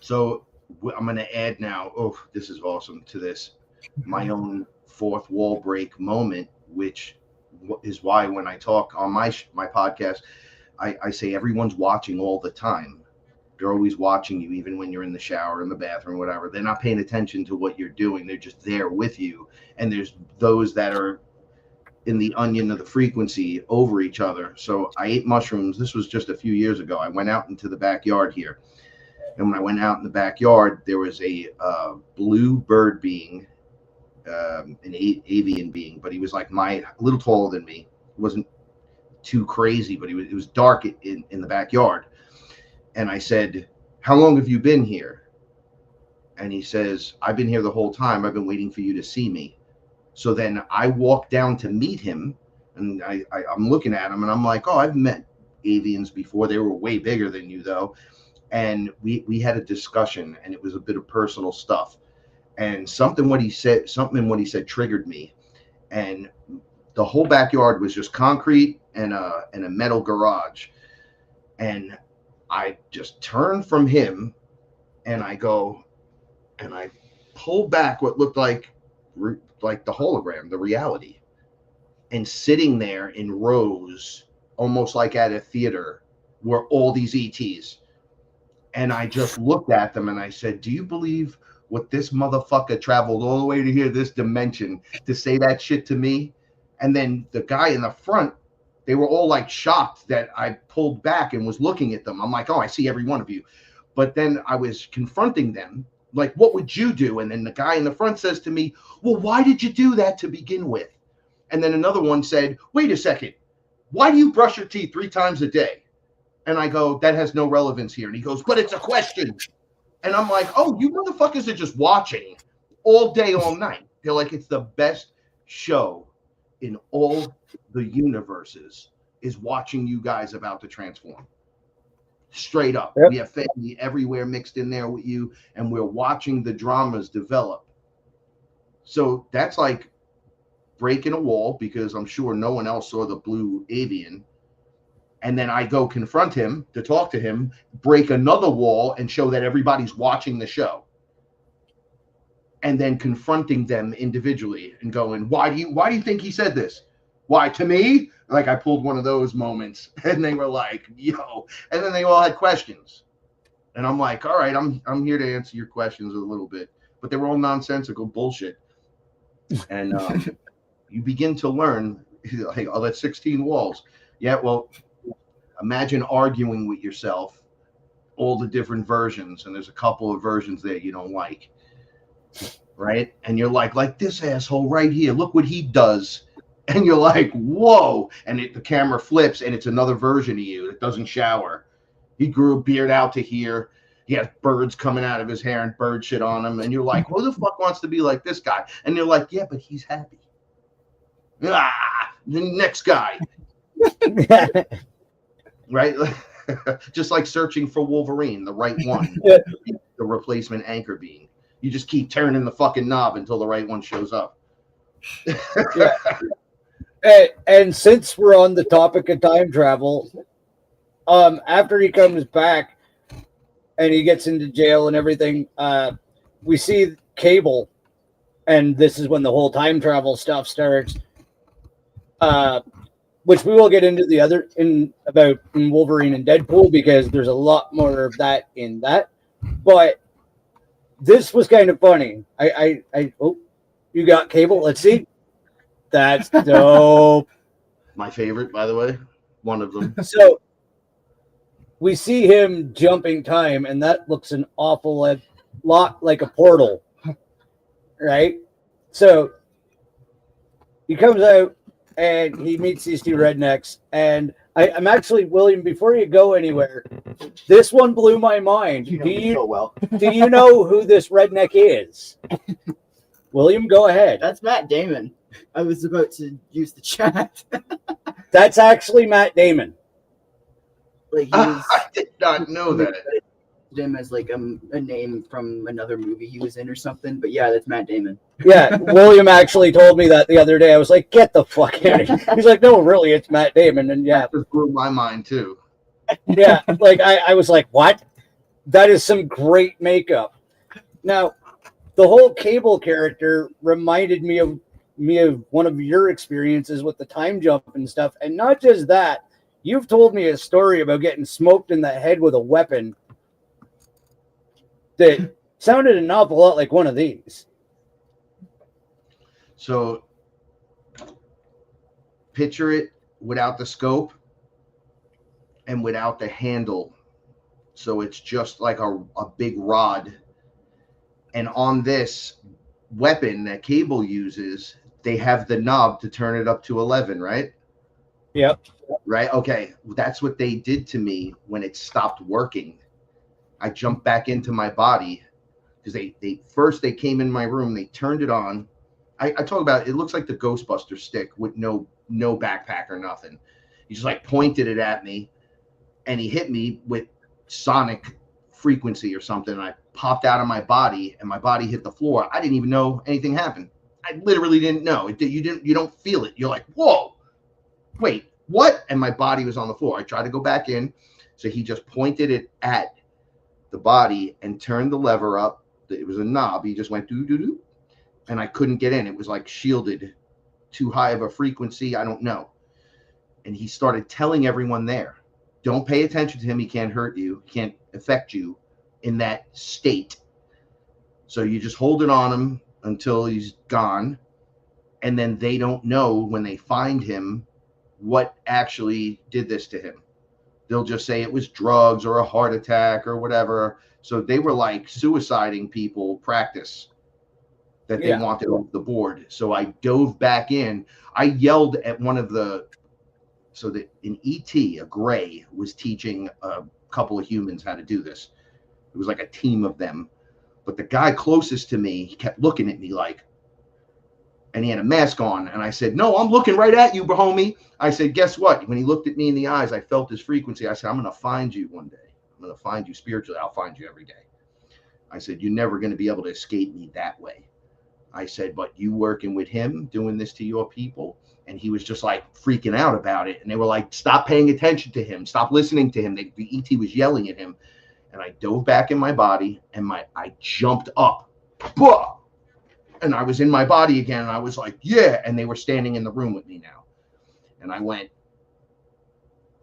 So I'm going to add now, oh, this is awesome, to this, my own fourth wall break moment, which is why when I talk on my podcast, I say everyone's watching all the time. They're always watching you, even when you're in the shower, in the bathroom, whatever. They're not paying attention to what you're doing. They're just there with you. And there's those that are in the onion of the frequency over each other. So I ate mushrooms. This was just a few years ago. I went out into the backyard here. And when I went out in the backyard, there was a blue bird being, an avian being, but he was like a little taller than me. He wasn't too crazy, but it was dark in the backyard. And I said, how long have you been here? And he says, I've been here the whole time. I've been waiting for you to see me. So then I walked down to meet him, and I'm looking at him, and I'm like, oh, I've met avians before. They were way bigger than you, though. And we had a discussion, and it was a bit of personal stuff. And something in what he said triggered me. And the whole backyard was just concrete and a metal garage. And I just turned from him, and I go, and I pull back what looked like the hologram, the reality, and sitting there in rows, almost like at a theater, were all these ETs. And I just looked at them and I said, do you believe what this motherfucker traveled all the way to here, this dimension, to say that shit to me? And then the guy in the front, they were all like shocked that I pulled back and was looking at them. I'm like, oh, I see every one of you. But then I was confronting them, like, what would you do? And then the guy in the front says to me, well, why did you do that to begin with? And then another one said, wait a second, why do you brush your teeth 3 times a day? And I go, that has no relevance here. And he goes, but it's a question. And I'm like, oh, you motherfuckers are just watching all day, all night. They're like, it's the best show in all the universes, is watching you guys about to transform. Straight up. Yep. We have family everywhere mixed in there with you, and we're watching the dramas develop. So that's like breaking a wall, because I'm sure no one else saw the blue avian. And then I go confront him to talk to him, break another wall, and show that everybody's watching the show. And then confronting them individually and going, why do you think he said this? Why, to me? Like, I pulled one of those moments, and they were like, yo. And then they all had questions. And I'm like, all right, I'm here to answer your questions a little bit. But they were all nonsensical bullshit. And you begin to learn, like, oh, that's 16 walls. Yeah, well, imagine arguing with yourself, all the different versions, and there's a couple of versions that you don't like, right? And you're like this asshole right here, look what he does. And you're like, whoa. And the camera flips, and it's another version of you that doesn't shower. He grew a beard out to here. He has birds coming out of his hair and bird shit on him. And you're like, who the fuck wants to be like this guy? And they're like, yeah, but he's happy. The next guy. Right? Just like searching for Wolverine, the right one, the replacement Anchor Beam. You just keep turning the fucking knob until the right one shows up. Yeah. And since we're on the topic of time travel, after he comes back and he gets into jail and everything, we see Cable, and this is when the whole time travel stuff starts. Which we will get into the other in Wolverine and Deadpool, because there's a lot more of that in that. But this was kind of funny. Oh, you got Cable. Let's see. That's dope. My favorite, by the way, one of them. So we see him jumping time, and that looks an awful lot like a portal, right? So he comes out and he meets these two rednecks, and I'm actually, William, before you go anywhere, this one blew my mind. You know me so well. Do you know who this redneck is? William, go ahead. That's Matt Damon. I was about to use the chat. That's actually Matt Damon. Like, he was, I did not know that. him as like a name from another movie he was in or something. But yeah, that's Matt Damon. Yeah, William actually told me that the other day. I was like, get the fuck out of here. He's like, no, really, it's Matt Damon. And yeah. That just blew my mind too. Yeah, like I was like, what? That is some great makeup. Now, the whole Cable character reminded me of one of your experiences with the time jump and stuff. And not just that, you've told me a story about getting smoked in the head with a weapon that sounded an awful lot like one of these. So picture it without the scope and without the handle. So it's just like a big rod. And on this weapon that Cable uses, they have the knob to turn it up to 11, right? Yep. Right? Okay. That's what they did to me when it stopped working. I jumped back into my body because they came in my room, they turned it on. I talk about it looks like the Ghostbuster stick with no backpack or nothing. He just like pointed it at me, and he hit me with sonic frequency or something. And I popped out of my body, and my body hit the floor. I didn't even know anything happened. I literally didn't know. You don't feel it. You're like, whoa, wait, what? And my body was on the floor. I tried to go back in, so he just pointed it at the body and turned the lever up. It was a knob. He just went doo doo doo, and I couldn't get in. It was like shielded, too high of a frequency. I don't know. And he started telling everyone there, don't pay attention to him. He can't hurt you. He can't affect you in that state. So you just hold it on him until he's gone. And then they don't know when they find him what actually did this to him. They'll just say it was drugs or a heart attack or whatever. So they were like suiciding people practice that they wanted off the board. So I dove back in. I yelled at one of the, so that in E.T., a gray was teaching a couple of humans how to do this. It was like a team of them. But the guy closest to me, he kept looking at me like, and he had a mask on. And I said, no, I'm looking right at you, homie. I said, guess what? When he looked at me in the eyes, I felt his frequency. I said, I'm going to find you one day. I'm going to find you spiritually. I'll find you every day. I said, you're never going to be able to escape me that way. I said, but you working with him, doing this to your people. And he was just like freaking out about it. And they were like, stop paying attention to him. Stop listening to him. The ET was yelling at him. And I dove back in my body, and I jumped up. Bah! And I was in my body again. And I was like, yeah. And they were standing in the room with me now. And I went,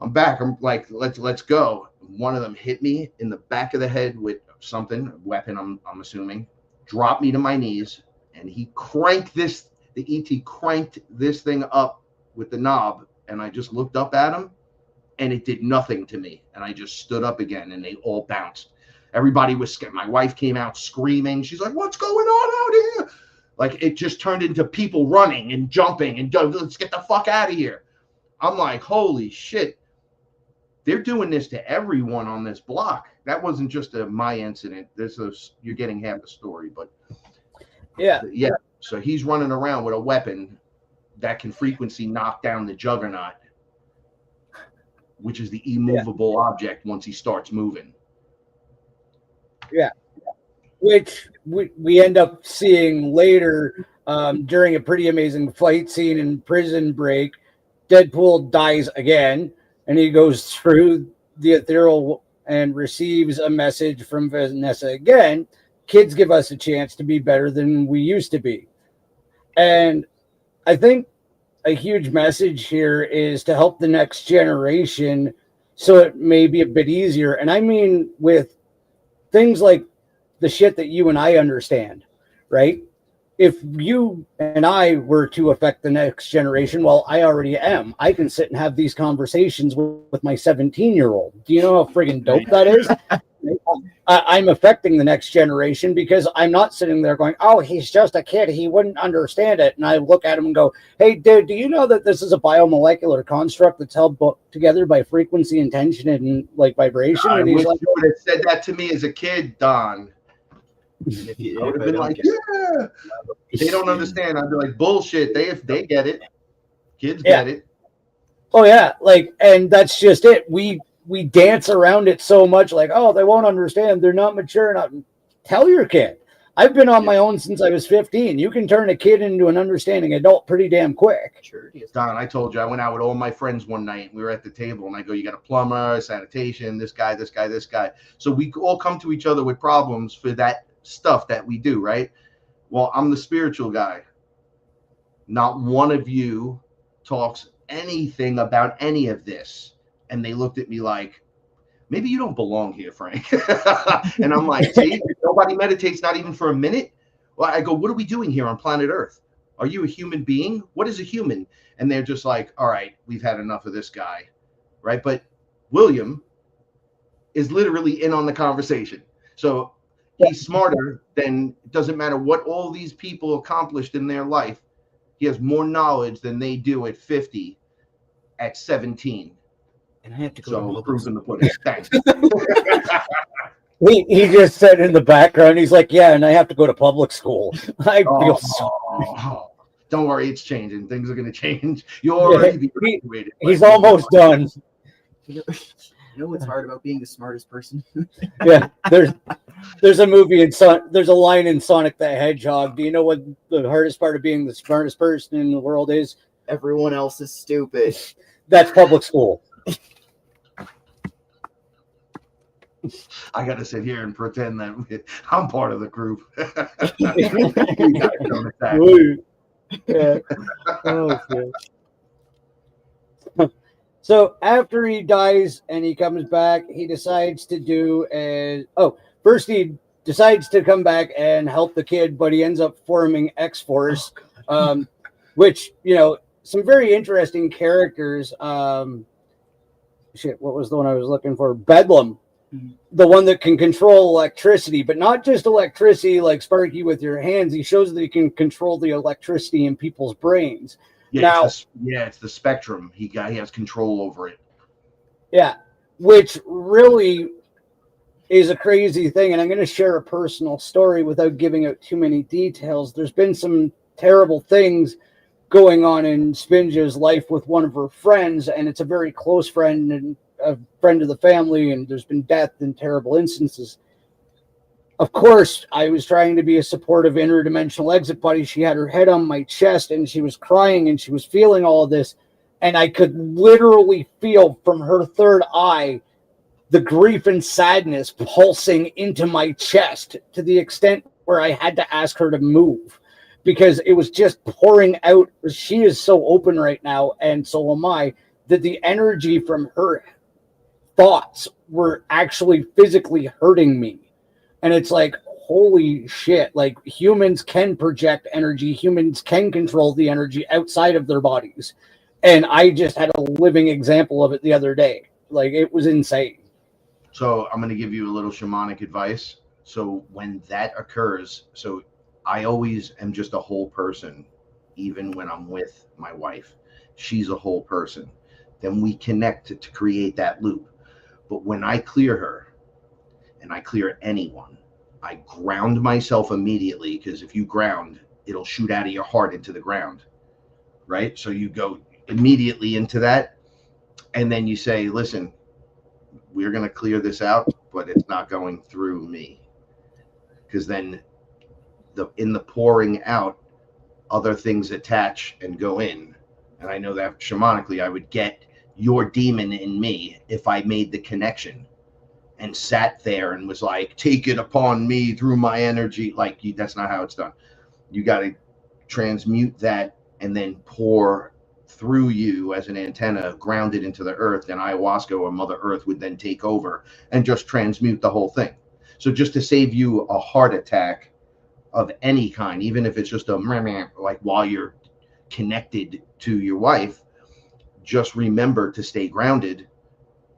I'm back. I'm like, let's go. One of them hit me in the back of the head with something, a weapon, I'm assuming, dropped me to my knees, and he cranked this, the ET cranked this thing up with the knob, and I just looked up at him, and it did nothing to me. And I just stood up again, and they all bounced. Everybody was scared. My wife came out screaming. She's like, what's going on out here? Like, it just turned into people running and jumping and let's get the fuck out of here. I'm like, holy shit. They're doing this to everyone on this block. That wasn't just my incident. You're getting half the story, but yeah. So he's running around with a weapon that can frequency knock down the juggernaut, which is the immovable object once he starts moving. Yeah, which we end up seeing later during a pretty amazing fight scene in Prison Break. Deadpool dies again, and he goes through the ethereal and receives a message from Vanessa again. Kids give us a chance to be better than we used to be. And I think a huge message here is to help the next generation so it may be a bit easier. And I mean with things like the shit that you and I understand, right? If you and I were to affect the next generation, well, I already am. I can sit and have these conversations with my 17-year-old. Do you know how friggin' dope that is? I'm affecting the next generation because I'm not sitting there going, oh, he's just a kid. He wouldn't understand it. And I look at him and go, hey, dude, do you know that this is a biomolecular construct that's held together by frequency and tension and like vibration? I and wish he's like, you would have said that to me as a kid, Don. I would have been like, yeah. They don't understand. I'd be like, bullshit. They get it. Kids get it. Oh yeah, like, and that's just it. We dance around it so much, like, oh, they won't understand. They're not mature enough. Tell your kid. I've been on my own since I was 15. You can turn a kid into an understanding adult pretty damn quick. Sure. Don, I told you, I went out with all my friends one night. We were at the table, and I go, you got a plumber, sanitation, this guy. So we all come to each other with problems for that stuff that we do, right? Well, I'm the spiritual guy. Not one of you talks anything about any of this. And they looked at me like, maybe you don't belong here, Frank. And I'm like, see, nobody meditates, not even for a minute. Well, I go, what are we doing here on planet Earth? Are you a human being? What is a human? And they're just like, all right, we've had enough of this guy, right? But William is literally in on the conversation. So he's smarter than, it doesn't matter what all these people accomplished in their life. He has more knowledge than they do at 50, at 17. And I have to go. So proofs in the pudding. Thanks. He just said in the background, he's like, yeah, and I have to go to public school. I feel so. Don't worry, it's changing. Things are going to change. You'll already be graduated. He's almost done. You know what's hard about being the smartest person? Yeah, there's a movie there's a line in Sonic the Hedgehog. Do you know what the hardest part of being the smartest person in the world is? Everyone else is stupid. That's public school. I got to sit here and pretend that I'm part of the group. Yeah. Oh, shit. So after he dies and he comes back, he decides to first he decides to come back and help the kid, but he ends up forming X-Force, which, you know, some very interesting characters. What was the one I was looking for? Bedlam. The one that can control electricity, but not just electricity like Sparky with your hands. He shows that he can control the electricity in people's brains. Yeah, it's the spectrum. He has control over it. Yeah, which really is a crazy thing. And I'm going to share a personal story without giving out too many details. There's been some terrible things going on in Spinja's life with one of her friends, and it's a very close friend and a friend of the family, and there's been death and terrible instances. Of course, I was trying to be a supportive interdimensional exit buddy. She had her head on my chest and she was crying and she was feeling all of this. And I could literally feel from her third eye the grief and sadness pulsing into my chest to the extent where I had to ask her to move. because it was just pouring out. She is so open right now, and so am I, that the energy from her thoughts were actually physically hurting me. And it's like, holy shit, like humans can project energy, humans can control the energy outside of their bodies. And I just had a living example of it the other day. Like, it was insane. So I'm going to give you a little shamanic advice. So when that occurs, so I always am just a whole person, even when I'm with my wife. She's a whole person. Then we connect to create that loop. But when I clear her, and I clear anyone, I ground myself immediately, because if you ground, it'll shoot out of your heart into the ground, right? So you go immediately into that, and then you say, listen, we're going to clear this out, but it's not going through me. Because then in the pouring out, other things attach and go in. And I know that shamanically, I would get your demon in me if I made the connection and sat there and was like, take it upon me through my energy. Like, that's not how it's done. You got to transmute that and then pour through you as an antenna, grounded into the earth, and ayahuasca or Mother Earth would then take over and just transmute the whole thing. So just to save you a heart attack of any kind, even if it's just a like while you're connected to your wife, just remember to stay grounded,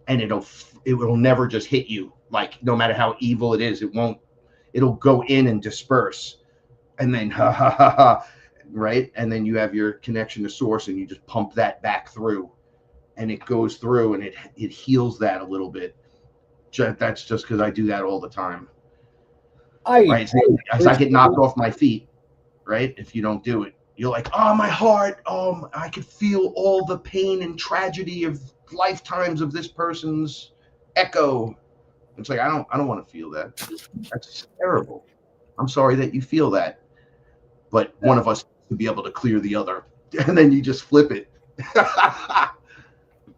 and it will never just hit you. Like, no matter how evil it is, it'll go in and disperse, and then right? And then you have your connection to source, and you just pump that back through, and it goes through, and it heals that a little bit. That's just because I do that all the time. Right? As I get knocked off my feet, right? If you don't do it, you're like, oh, my heart, I could feel all the pain and tragedy of lifetimes of this person's echo. It's like, I don't want to feel that. That's terrible. I'm sorry that you feel that. But one of us to be able to clear the other, and then you just flip it.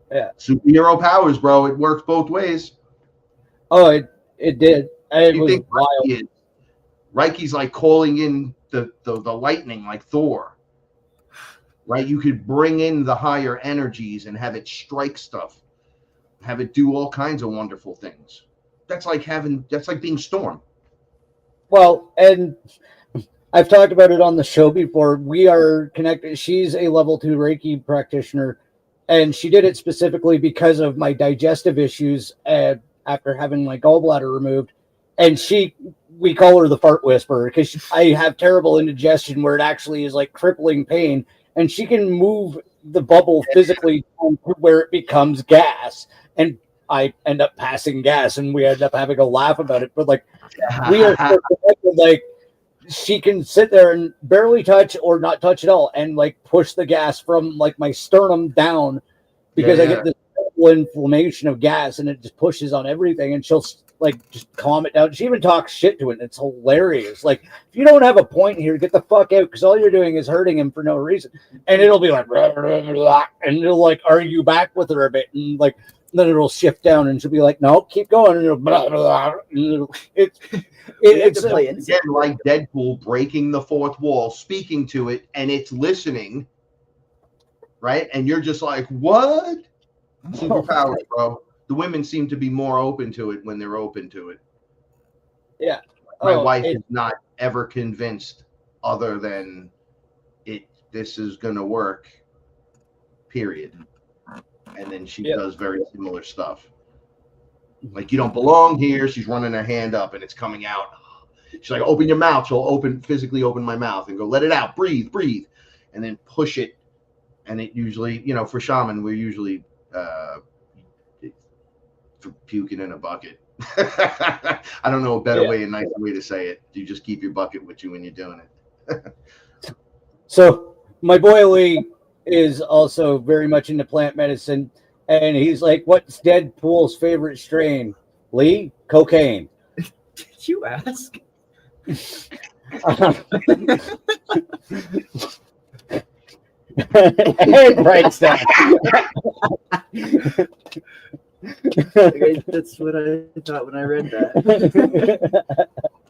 Yeah. Superhero powers, bro. It works both ways. Oh, it did. It You was think wild. Reiki's like calling in the lightning, like Thor, right? You could bring in the higher energies and have it strike stuff, have it do all kinds of wonderful things. That's like being Storm. Well, and I've talked about it on the show before. We are connected. She's a level 2 Reiki practitioner, and she did it specifically because of my digestive issues after having my gallbladder removed. And we call her the fart whisperer, because I have terrible indigestion where it actually is like crippling pain, and she can move the bubble physically to where it becomes gas, and I end up passing gas, and we end up having a laugh about it. But like, we are so connected, like, she can sit there and barely touch or not touch at all, and like push the gas from like my sternum down, because I get this inflammation of gas, and it just pushes on everything, and she'll like just calm it down. She even talks shit to it, and it's hilarious. Like, if you don't have a point here, get the fuck out, because all you're doing is hurting him for no reason. And it'll be like, blah, blah, blah, and it'll like argue back with her a bit, and like then it'll shift down, and she'll be like, no, keep going, and it'll blah, blah, blah, and it's again, like Deadpool breaking the fourth wall, speaking to it, and it's listening, right? And you're just like, what? Superpowers, bro. The women seem to be more open to it when they're open to it. Yeah. My wife is not ever convinced other than this is going to work, period. And then she does very similar stuff. Like, you don't belong here. She's running her hand up and it's coming out. She's like, open your mouth. She'll physically open my mouth and go, let it out. Breathe. And then push it. And it usually, for shaman, we're usually puking in a bucket. I don't know a better way, a nicer way to say it. You just keep your bucket with you when you're doing it. So my boy Lee is also very much into plant medicine, and he's like, what's Deadpool's favorite strain? Lee? Cocaine. Did you ask? Writes down. Okay, that's what I thought when I read that.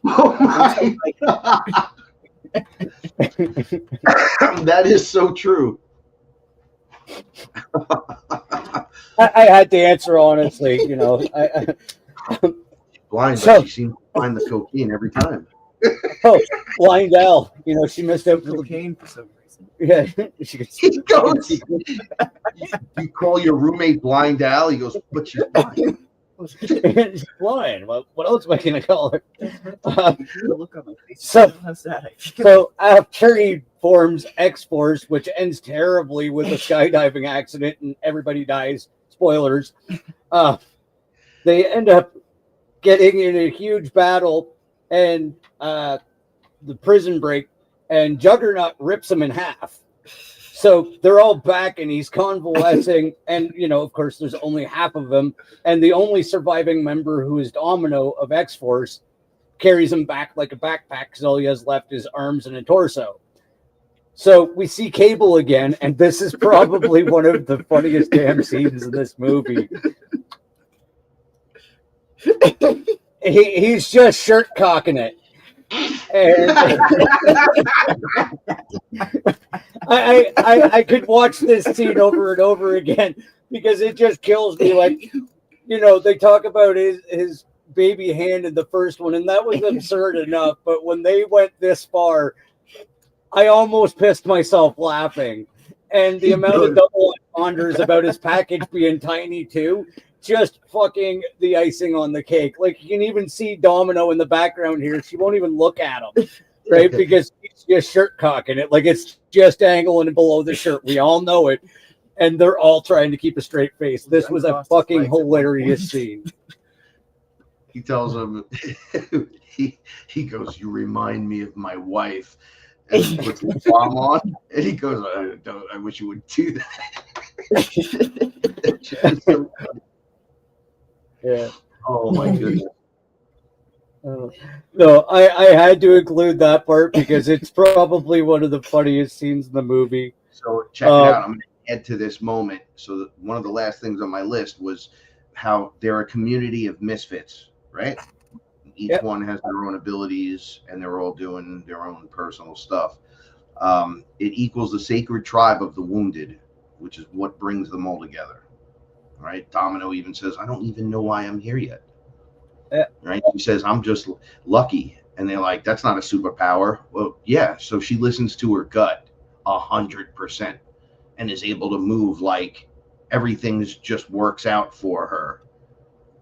Oh my God. That is so true. I had to answer honestly, you know. Blind, So- but she seems to find the cocaine every time. Oh, Blind Al, you know, she missed out for the Cocaine for some reason. yeah. He goes, you call your roommate Blind Al? He goes, but she's blind. She's blind. What else am I gonna call her? Look on my face. So- How sad I feel. So after he forms X-Force, which ends terribly with a skydiving accident and everybody dies, spoilers, they end up getting in a huge battle and the prison break, and Juggernaut rips him in half. So they're all back and he's convalescing, and you know, of course, there's only half of him, and the only surviving member, who is Domino of X-Force, carries him back like a backpack because all he has left is arms and a torso. So we see Cable again, and this is probably one of the funniest damn scenes in this movie. He's just shirt cocking it. And I could watch this scene over and over again because it just kills me. Like, you know, they talk about his baby hand in the first one, and that was absurd enough. But when they went this far, I almost pissed myself laughing. And the amount of double entendres about his package being tiny too, just fucking the icing on the cake. Like, you can even see Domino in the background here. She won't even look at him, right? Because he's just shirt cocking it. Like, it's just angling below the shirt. We all know it. And they're all trying to keep a straight face. This was a fucking hilarious scene. He tells him, he goes, you remind me of my wife. And he puts the bomb on, and he goes, I wish you would do that. Yeah. Oh my goodness. No, I had to include that part because it's probably one of the funniest scenes in the movie. So check it out. I'm going to add to this moment. So one of the last things on my list was how they're a community of misfits, right? Each one has their own abilities, and they're all doing their own personal stuff. It equals the sacred tribe of the wounded, which is what brings them all together. Right? Domino even says, I don't even know why I'm here yet. Yeah. Right? She says, I'm just lucky. And they're like, that's not a superpower. Well, yeah. So she listens to her gut 100% and is able to move like everything just works out for her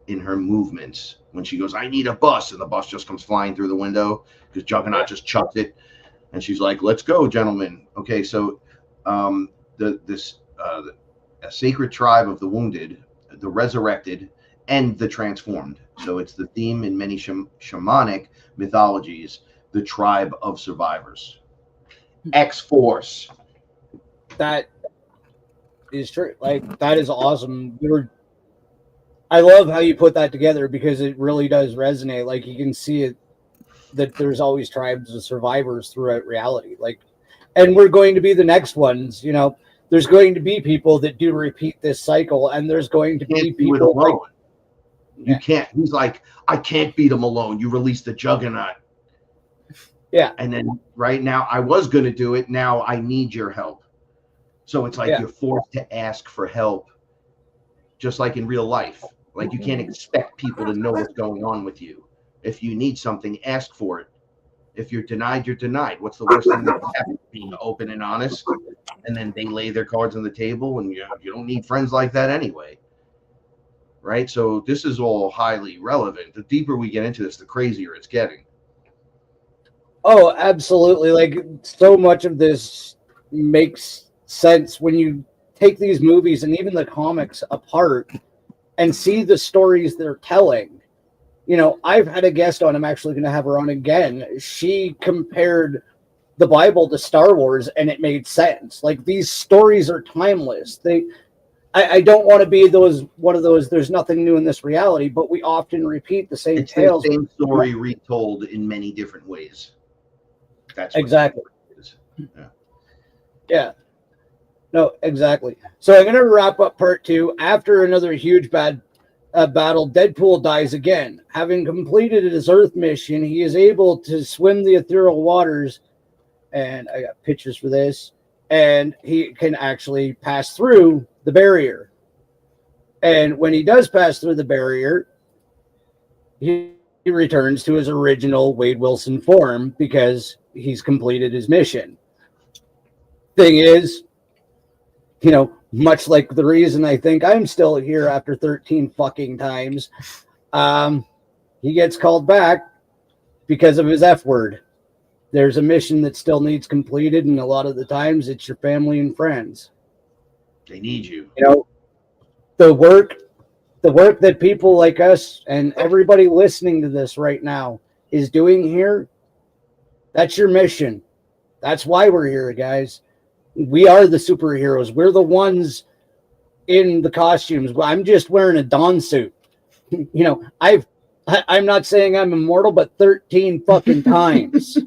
in her movements. When she goes, I need a bus, and the bus just comes flying through the window because Juggernaut just chucked it. And she's like, let's go, gentlemen. Okay, so a sacred tribe of the wounded, the resurrected, and the transformed. So it's the theme in many shamanic mythologies, the tribe of survivors. X-Force. That is true. Like, that is awesome. I love how you put that together because it really does resonate. Like, you can see it, that there's always tribes of survivors throughout reality. Like, and we're going to be the next ones, you know. There's going to be people that do repeat this cycle, and there's going to be people alone. You can't. He's like, I can't beat him alone. You released the Juggernaut. Yeah. And then right now, I was going to do it. Now I need your help. So it's like you're forced to ask for help, just like in real life. Like, you can't expect people to know what's going on with you. If you need something, ask for it. If you're denied, you're denied. What's the worst thing that can happen? Being open and honest. And then they lay their cards on the table, and you don't need friends like that anyway. Right? So this is all highly relevant. The deeper we get into this, the crazier it's getting. Oh, absolutely. Like, so much of this makes sense when you take these movies and even the comics apart and see the stories they're telling. You know, I've had a guest on, I'm actually going to have her on again. She compared the Bible to Star Wars, and it made sense. Like, these stories are timeless. I don't want to be one of those, there's nothing new in this reality, but we often repeat the same tales. The same story retold in many different ways. That's exactly. Yeah. No, exactly. So I'm going to wrap up part 2. After another huge battle, Deadpool dies again. Having completed his Earth mission, he is able to swim the ethereal waters and I got pictures for this, and he can actually pass through the barrier. And when he does pass through the barrier, he returns to his original Wade Wilson form because he's completed his mission. Thing is, much like the reason I think I'm still here after 13 fucking times, he gets called back because of his F word. There's a mission that still needs completed, and a lot of the times it's your family and friends. They need you. The work that people like us and everybody listening to this right now is doing here, that's your mission. That's why we're here, guys. We are the superheroes. We're the ones in the costumes. I'm just wearing a Dawn suit. I'm not saying I'm immortal, but 13 fucking times.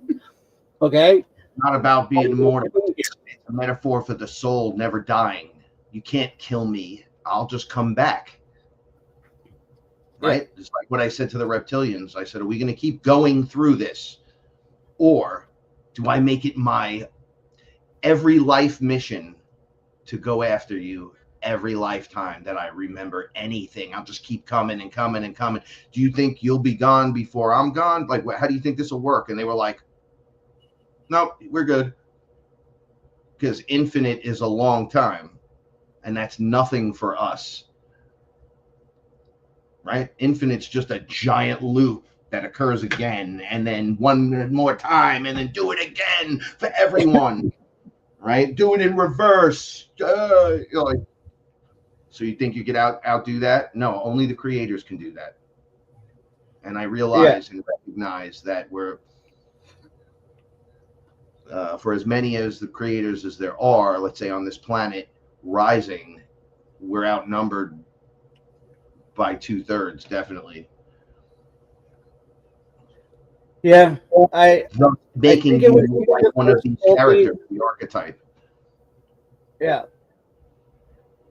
Okay? Not about being immortal. It's a metaphor for the soul never dying. You can't kill me. I'll just come back. Right? Yeah. It's like what I said to the reptilians. I said, are we going to keep going through this? Or do I make it my every life mission to go after you every lifetime that I remember anything? I'll just keep coming and coming and coming. Do you think you'll be gone before I'm gone? Like, how do you think this will work? And they were like, nope, we're good. Because infinite is a long time. And that's nothing for us. Right? Infinite's just a giant loop that occurs again, and then one more time, and then do it again for everyone. Right? Do it in reverse. So you think you could outdo that? No, only the creators can do that. And I realize and recognize that we're for as many as the creators as there are, let's say on this planet rising, we're outnumbered by 2/3, definitely. Yeah, making you like one of these characters, the archetype. Yeah.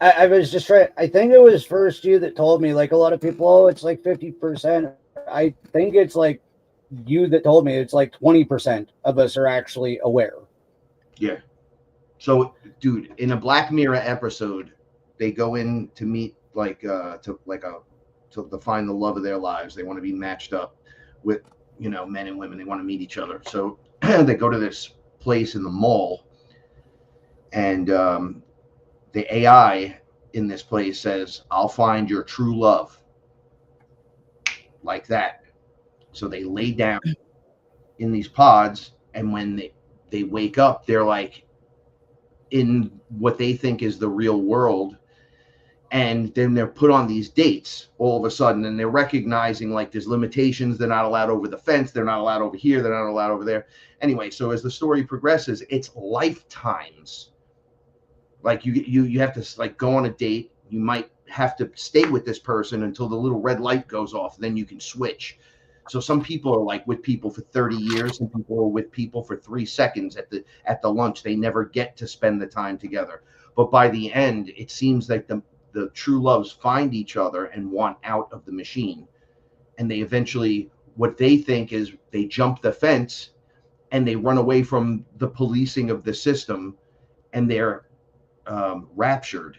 I was just trying. I think it was first you that told me, like a lot of people, it's like 50%. I think it's like you that told me it's like 20% of us are actually aware. Yeah. So, dude, in a Black Mirror episode, they go in to meet to find the love of their lives. They want to be matched up with, men and women. They want to meet each other. So they go to this place in the mall, and the AI in this place says, "I'll find your true love." Like that. So they lay down in these pods, and when they wake up, they're like in what they think is the real world. And then they're put on these dates all of a sudden, and they're recognizing like there's limitations. They're not allowed over the fence. They're not allowed over here. They're not allowed over there. Anyway, so as the story progresses, it's lifetimes. Like you have to like go on a date. You might have to stay with this person until the little red light goes off. Then you can switch. So some people are like with people for 30 years. Some people are with people for 3 seconds at the lunch. They never get to spend the time together. But by the end, it seems like the true loves find each other and want out of the machine. And they eventually, what they think is they jump the fence and they run away from the policing of the system, and they're raptured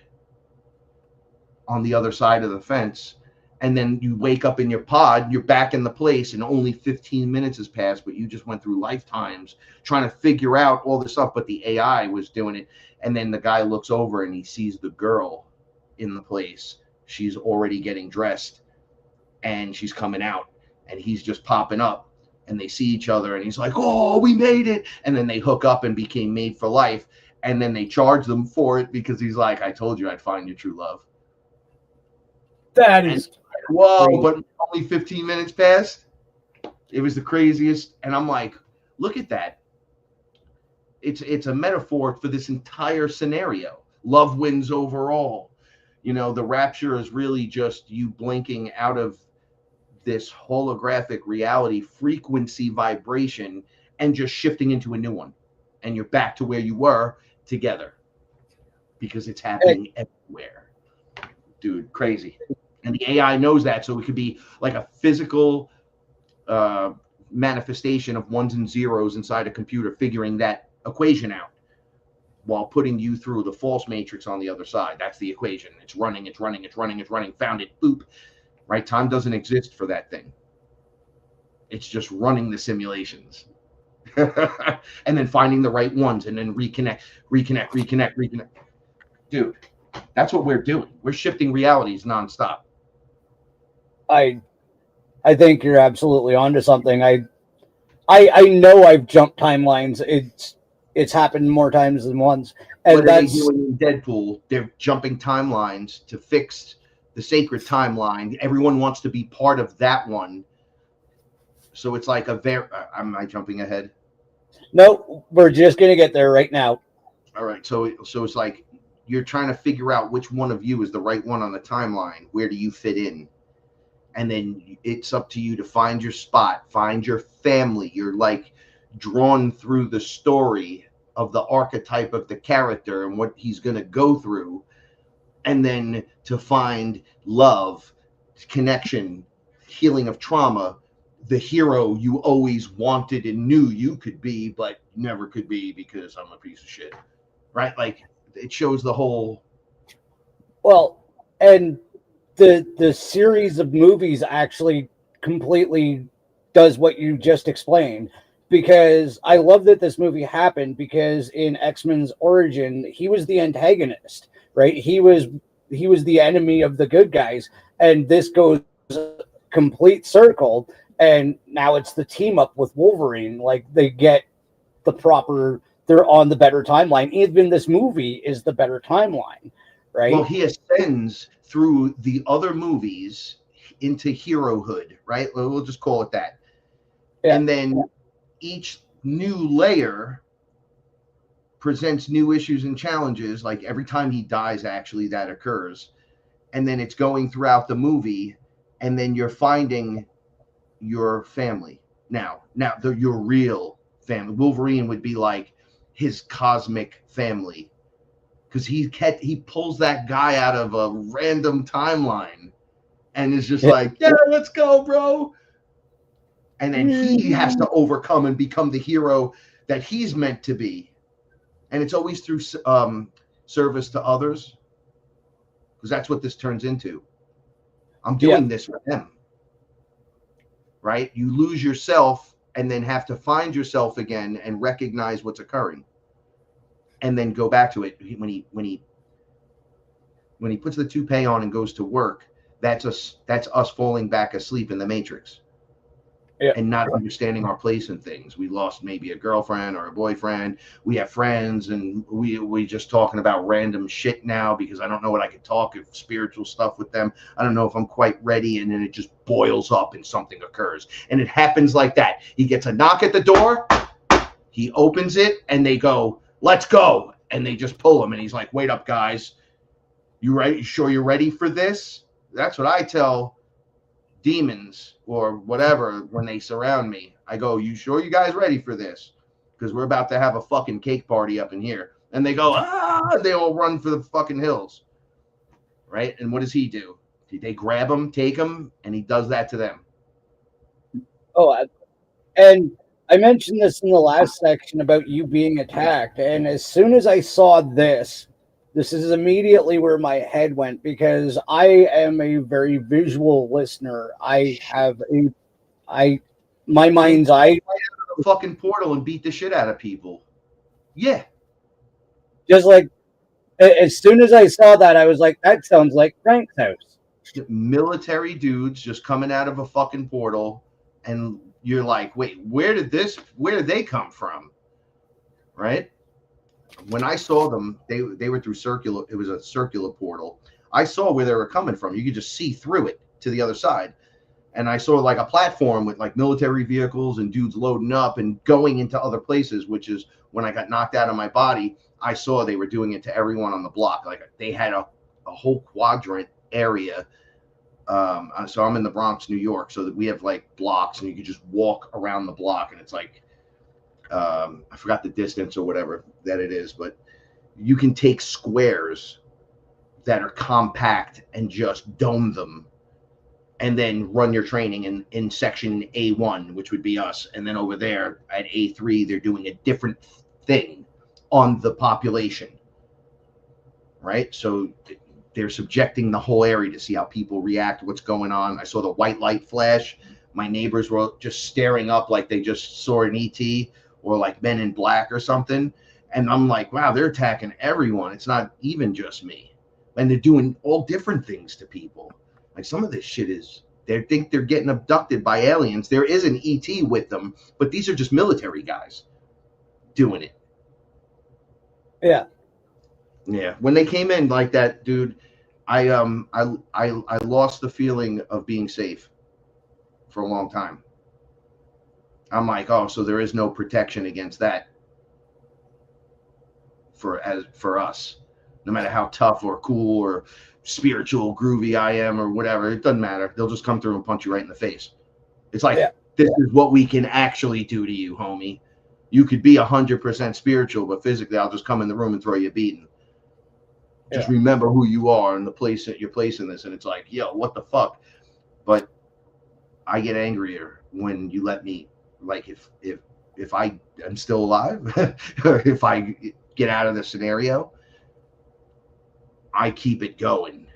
on the other side of the fence. And then you wake up in your pod, you're back in the place, and only 15 minutes has passed, but you just went through lifetimes trying to figure out all this stuff, but the AI was doing it. And then the guy looks over and he sees the girl in the place. She's already getting dressed and she's coming out, and he's just popping up, and they see each other, and he's like, "Oh, we made it." And then they hook up and became made for life. And then they charge them for it because he's like, "I told you I'd find your true love." That is whoa, but only 15 minutes passed. It was the craziest. And I'm like, look at that. It's a metaphor for this entire scenario. Love wins overall. The rapture is really just you blinking out of this holographic reality, frequency vibration, and just shifting into a new one. And you're back to where you were together because it's happening everywhere. Dude, crazy. And the AI knows that, so it could be like a physical manifestation of ones and zeros inside a computer, figuring that equation out while putting you through the false matrix on the other side. That's the equation. It's running, it's running, it's running, it's running. Found it, boop. Right? Time doesn't exist for that thing. It's just running the simulations. And then finding the right ones and then reconnect. Dude, that's what we're doing. We're shifting realities nonstop. I think you're absolutely onto something. I know I've jumped timelines. It's happened more times than once. And what are that's they doing in Deadpool? They're jumping timelines to fix the sacred timeline. Everyone wants to be part of that one. So it's like am I jumping ahead? no, we're just gonna get there right now. All right. So it's like you're trying to figure out which one of you is the right one on the timeline. Where do you fit in? And then it's up to you to find your spot, find your family. You're like drawn through the story of the archetype of the character and what he's going to go through. And then to find love, connection, healing of trauma, the hero you always wanted and knew you could be, but never could be because I'm a piece of shit. Right? Like it shows the whole. Well, and the series of movies actually completely does what you just explained, because I love that this movie happened, because in X-Men's origin, he was the antagonist, right? He was the enemy of the good guys, and this goes complete circle, and now it's the team up with Wolverine. Like they get they're on the better timeline. Even this movie is the better timeline, right? Well, he ascends through the other movies into herohood, right? We'll just call it that. Yeah. And then each new layer presents new issues and challenges. Like every time he dies, actually, that occurs. And then it's going throughout the movie, and then you're finding your family. Now, your real family. Wolverine would be like his cosmic family, because he pulls that guy out of a random timeline and is just like, yeah, let's go, bro. And then he has to overcome and become the hero that he's meant to be. And it's always through service to others, because that's what this turns into. I'm doing this for them. Right? You lose yourself and then have to find yourself again and recognize what's occurring. And then go back to it. When he puts the toupee on and goes to work, that's us falling back asleep in the Matrix, and not understanding our place in things. We lost maybe a girlfriend or a boyfriend. We have friends, and we just talking about random shit now because I don't know what I could talk of spiritual stuff with them. I don't know if I'm quite ready, and then it just boils up and something occurs, and it happens like that. He gets a knock at the door, he opens it, and they go, let's go. And they just pull him. And he's like, wait up, guys. You ready? You sure you're ready for this? That's what I tell demons or whatever when they surround me. I go, you sure you guys ready for this? Because we're about to have a fucking cake party up in here. And they go, ah! They all run for the fucking hills. Right? And what does he do? They grab him, take him, and he does that to them. Oh, and I mentioned this in the last section about you being attacked, and as soon as I saw this is immediately where my head went, because I am a very visual listener. My mind's eye. A fucking portal and beat the shit out of people. Yeah. Just like, as soon as I saw that, I was like, that sounds like Frank's house. Military dudes just coming out of a fucking portal, and you're like, wait, where did they come from? Right? When I saw them, they were through circular. It was a circular portal. I saw where they were coming from. You could just see through it to the other side. And I saw like a platform with like military vehicles and dudes loading up and going into other places, which is when I got knocked out of my body. I saw they were doing it to everyone on the block. Like they had a whole quadrant area. So I'm in the Bronx, New York, so that we have like blocks, and you can just walk around the block, and it's like, I forgot the distance or whatever that it is, but you can take squares that are compact and just dome them, and then run your training in section A1, which would be us. And then over there at A3, they're doing a different thing on the population, right? So they're subjecting the whole area to see how people react, what's going on. I saw the white light flash. My neighbors were just staring up like they just saw an ET or like Men in Black or something. And I'm like, wow, they're attacking everyone. It's not even just me. And they're doing all different things to people. Like some of this shit is, they think they're getting abducted by aliens. There is an ET with them, but these are just military guys doing it. Yeah. Yeah. When they came in like that, dude, I lost the feeling of being safe for a long time. I'm like, oh, so there is no protection against that for us. No matter how tough or cool or spiritual, groovy I am or whatever, it doesn't matter. They'll just come through and punch you right in the face. It's like, this is what we can actually do to you, homie. You could be 100% spiritual, but physically, I'll just come in the room and throw you a beating. Just remember who you are and the place that you're placing this. And it's like, yo, what the fuck? But I get angrier when you let me, like, if I am still alive, or if I get out of the scenario, I keep it going.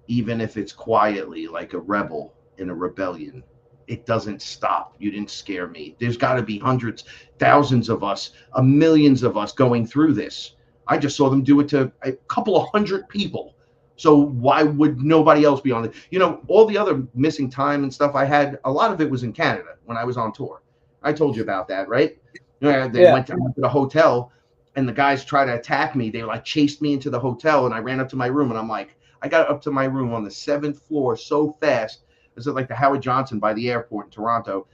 Even if it's quietly, like a rebel in a rebellion. It doesn't stop. You didn't scare me. There's got to be hundreds, thousands of us, millions of us going through this. I just saw them do it to a couple of hundred people. So why would nobody else be on it? You know, all the other missing time and stuff I had, a lot of it was in Canada when I was on tour. I told you about that, right? They went to the hotel and the guys tried to attack me. They like chased me into the hotel and I ran up to my room and I'm like, I got up to my room on the 7th floor so fast. It was like the Howard Johnson by the airport in Toronto.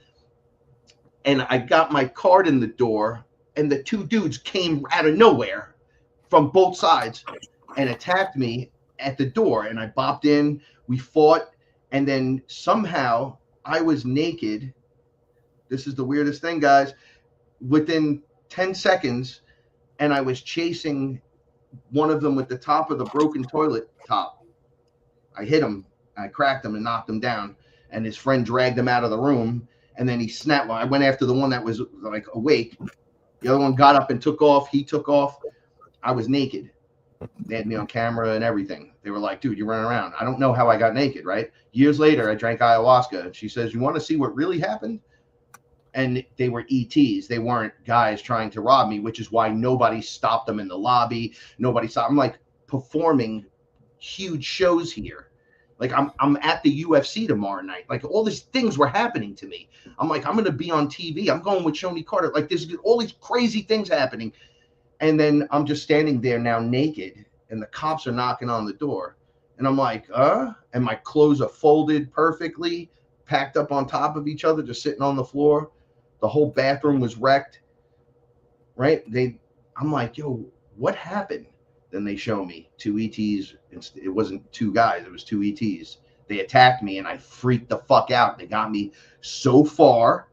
And I got my card in the door and the two dudes came out of nowhere from both sides and attacked me at the door. And I bopped in, we fought. And then somehow I was naked. This is the weirdest thing, guys. Within 10 seconds, and I was chasing one of them with the top of the broken toilet top. I hit him. I cracked him and knocked him down, and his friend dragged him out of the room, and then he snapped. Well, I went after the one that was like awake. The other one got up and took off. He took off. I was naked. They had me on camera and everything. They were like, dude, you're running around. I don't know how I got naked, right? Years later, I drank ayahuasca, and she says, you want to see what really happened? And they were ETs. They weren't guys trying to rob me, which is why nobody stopped them in the lobby. Nobody stopped. I'm like performing huge shows here. Like I'm at the UFC tomorrow night. Like all these things were happening to me. I'm like, I'm going to be on TV. I'm going with Shoni Carter. Like there's all these crazy things happening. And then I'm just standing there now naked and the cops are knocking on the door. And I'm like, and my clothes are folded perfectly, packed up on top of each other, just sitting on the floor. The whole bathroom was wrecked. Right? I'm like, yo, what happened? Then they show me 2 ETs. It wasn't 2 guys. It was 2 ETs. They attacked me and I freaked the fuck out. They got me so far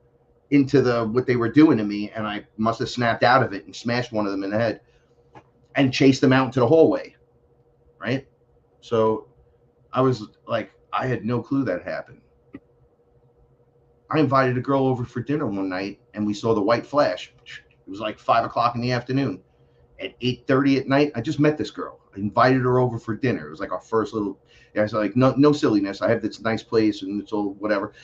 into what they were doing to me. And I must have snapped out of it and smashed one of them in the head and chased them out into the hallway. Right. So I was like, I had no clue that happened. I invited a girl over for dinner one night and we saw the white flash. It was like 5 o'clock in the afternoon. At 8:30 at night, I just met this girl. I invited her over for dinner. It was like our first little, I was like, no silliness. I have this nice place and it's all whatever.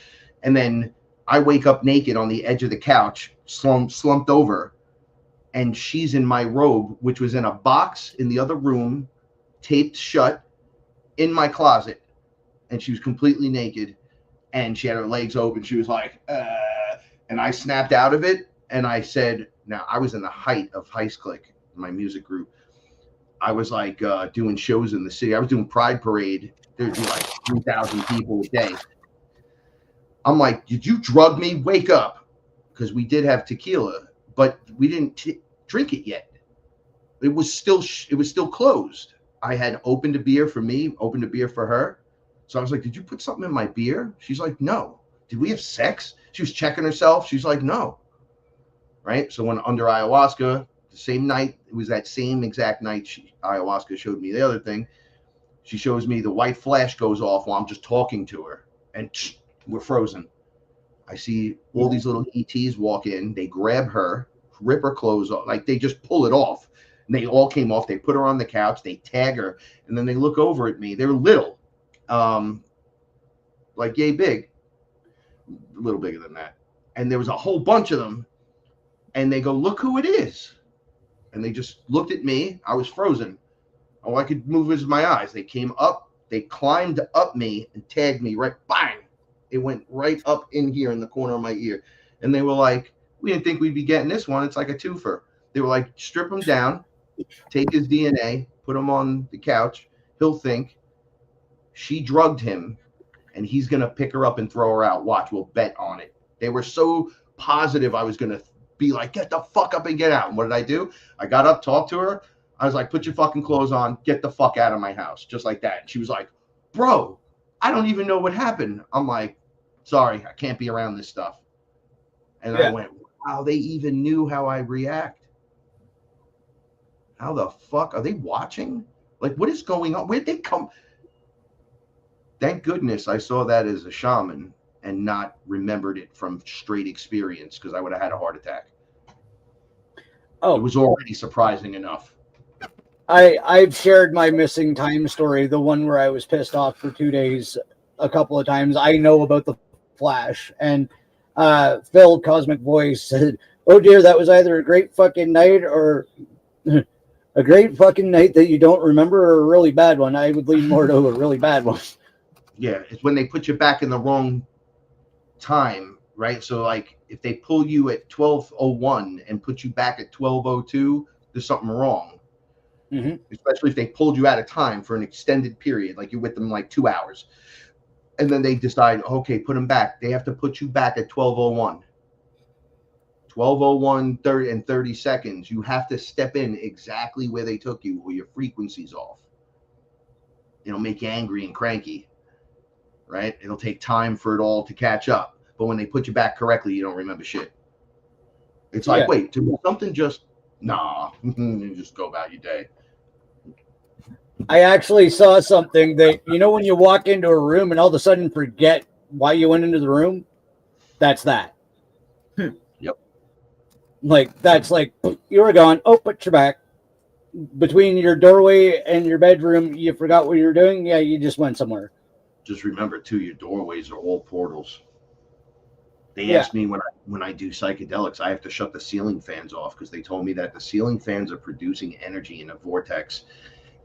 And then I wake up naked on the edge of the couch, slumped over, and she's in my robe, which was in a box in the other room, taped shut in my closet. And she was completely naked and she had her legs open. She was like, and I snapped out of it. And I said, now I was in the height of Heist Click, my music group. I was like doing shows in the city. I was doing Pride Parade. There'd be like 3,000 people a day. I'm like, did you drug me? Wake up. Because we did have tequila, but we didn't drink it yet. It was still closed. I had opened a beer for me, opened a beer for her. So I was like, did you put something in my beer? She's like, no. Did we have sex? She was checking herself. She's like, no. Right? So when under ayahuasca, the same night, it was that same exact night ayahuasca showed me the other thing. She shows me the white flash goes off while I'm just talking to her. And we're frozen. I see all these little ETs walk in. They grab her, rip her clothes off. Like they just pull it off. And they all came off. They put her on the couch. They tag her. And then they look over at me. They're little. Like yay big. A little bigger than that. And there was a whole bunch of them. And they go, look who it is. And they just looked at me. I was frozen. All I could move was my eyes. They came up. They climbed up me and tagged me right. Bang. It went right up in here in the corner of my ear. And they were like, we didn't think we'd be getting this one. It's like a twofer. They were like, strip him down, take his DNA, put him on the couch. He'll think she drugged him and he's going to pick her up and throw her out. Watch, we'll bet on it. They were so positive I was going to be like, get the fuck up and get out. And what did I do? I got up, talked to her. I was like, put your fucking clothes on, get the fuck out of my house. Just like that. And she was like, bro, I don't even know what happened. I'm like, sorry, I can't be around this stuff. And I went, wow, they even knew how I react. How the fuck are they watching? Like, what is going on? Where'd they come? Thank goodness I saw that as a shaman and not remembered it from straight experience, because I would have had a heart attack. Oh, it was already surprising enough. I've shared my missing time story, the one where I was pissed off for 2 days a couple of times. I know about the Flash, and Phil, Cosmic Voice, said, oh dear, that was either a great fucking night or a great fucking night that you don't remember, or a really bad one. I would lean more to a really bad one. Yeah, it's when they put you back in the wrong time, right? So like if they pull you at 12:01 and put you back at 12:02, there's something wrong. Mm-hmm. Especially if they pulled you out of time for an extended period, like you're with them like 2 hours. And then they decide, okay, put them back. They have to put you back at 12:01. 12:01 30 and 30 seconds. You have to step in exactly where they took you, or your frequency's off. It'll make you angry and cranky, right? It'll take time for it all to catch up. But when they put you back correctly, you don't remember shit. It's like, wait, did something just, nah, you just go about your day. I actually saw something that, you know, when you walk into a room and all of a sudden forget why you went into the room, that's that. Yep. Like, that's like, you were gone. Oh, but you're back. Between your doorway and your bedroom, you forgot what you were doing. Yeah, you just went somewhere. Just remember, too, your doorways are all portals. They asked me when I do psychedelics, I have to shut the ceiling fans off, because they told me that the ceiling fans are producing energy in a vortex,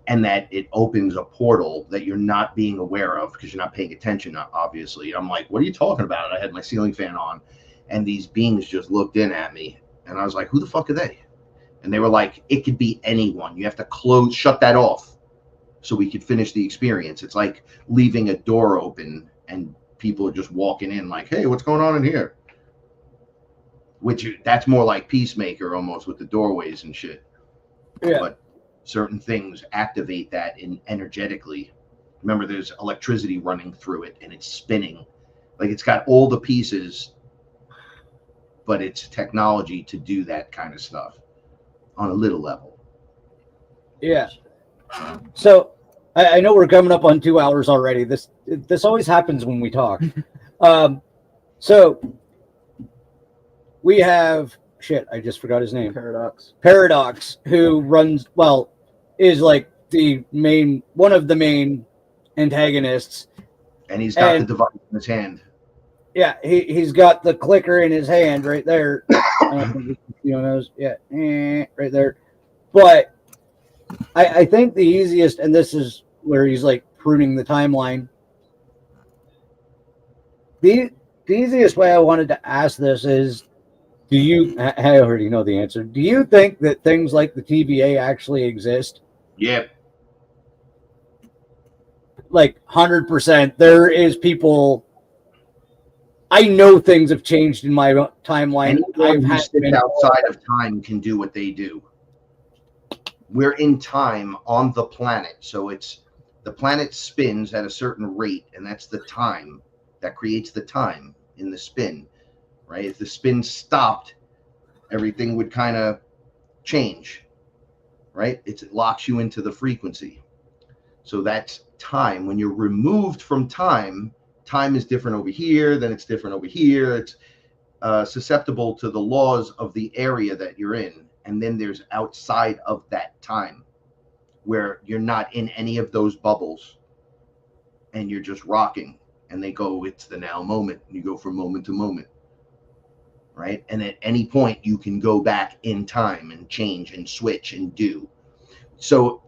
and that it opens a portal that you're not being aware of because you're not paying attention, obviously. I'm like, what are you talking about? I had my ceiling fan on, and these beings just looked in at me, and I was like, who the fuck are they? And they were like, it could be anyone. You have to shut that off so we could finish the experience. It's like leaving a door open and people are just walking in like, hey, what's going on in here? That's more like Peacemaker almost, with the doorways and shit. Yeah. But certain things activate that energetically. Remember, there's electricity running through it and it's spinning. Like, it's got all the pieces, but it's technology to do that kind of stuff on a little level. Yeah. So I know we're coming up on 2 hours already. This always happens when we talk. So we have I just forgot his name. Paradox, who is like one of the main antagonists. And he's got the device in his hand. Yeah, he's got the clicker in his hand right there. Right there. But I think the easiest, and this is where he's like pruning the timeline. The easiest way I wanted to ask this is, I already know the answer. Do you think that things like the TVA actually exist? Yep. Like 100%. There is people. I know things have changed in my timeline. Anyone who sits outside of time can do what they do. We're in time on the planet, so the planet spins at a certain rate, and that's the time that creates the time in the spin, right? If the spin stopped, everything would kind of change, right? It locks you into the frequency. So that's time. When you're removed from time, time is different over here, then it's different over here. susceptible to the laws of the area that you're in, and then there's outside of that time where you're not in any of those bubbles and you're just rocking, and they go, it's the now moment, and you go from moment to moment, right? And at any point you can go back in time and change and switch and do. So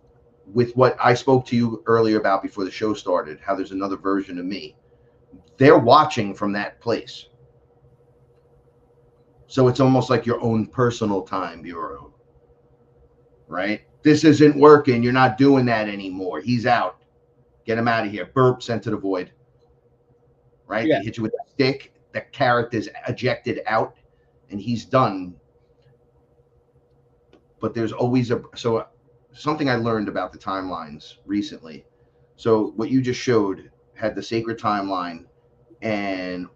with what I spoke to you earlier about before the show started, how there's another version of me, they're watching from that place. So it's almost like your own personal time bureau, right? This isn't working. You're not doing that anymore. He's out. Get him out of here. Burp, sent to the void, right? Yeah. They hit you with a stick. The character's ejected out, and he's done. But there's always something I learned about the timelines recently. So what you just showed had the sacred timeline and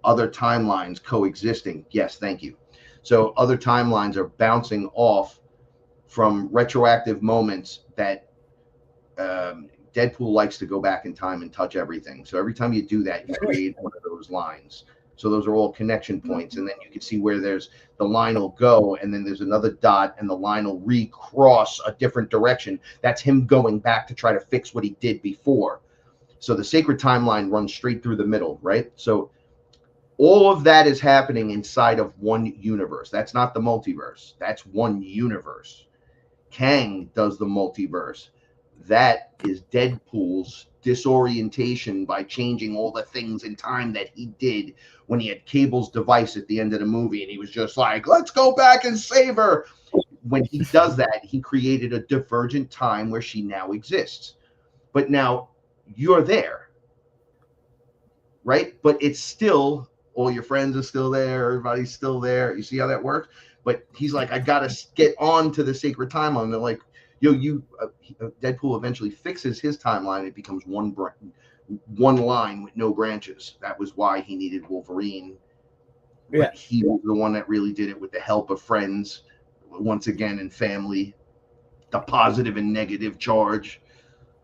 other timelines coexisting. Yes, thank you. So other timelines are bouncing off from retroactive moments that Deadpool likes to go back in time and touch everything. So every time you do that, you create one of those lines. So those are all connection points. And then you can see where there's the line will go, and then there's another dot, and the line will recross a different direction. That's him going back to try to fix what he did before. So the sacred timeline runs straight through the middle, right? So all of that is happening inside of one universe. That's not the multiverse. That's one universe. Kang does the multiverse. That is Deadpool's disorientation by changing all the things in time that he did when he had Cable's device at the end of the movie, and he was just like, let's go back and save her. When he does that, he created a divergent time where she now exists. But now you're there, right? But it's still, all your friends are still there, everybody's still there. You see how that works? But he's like, I gotta get on to the sacred timeline. They're like, Deadpool eventually fixes his timeline. It becomes one line with no branches. That was why he needed Wolverine. Yeah. But he was the one that really did it with the help of friends, once again, and family. The positive and negative charge,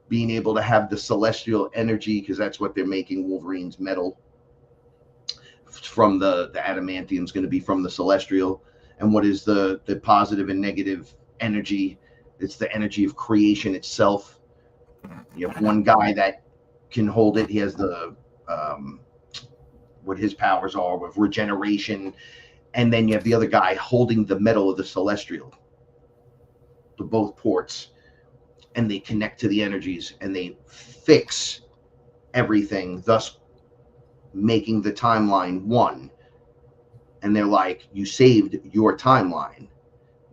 being able to have the celestial energy, because that's what they're making Wolverine's metal from. The adamantium is going to be from the celestial. And what is the positive and negative energy? It's the energy of creation itself. You have one guy that can hold it. He has the what his powers are with regeneration, and then you have the other guy holding the metal of the celestial, the both ports, and they connect to the energies and they fix everything, thus making the timeline one. And they're like, you saved your timeline.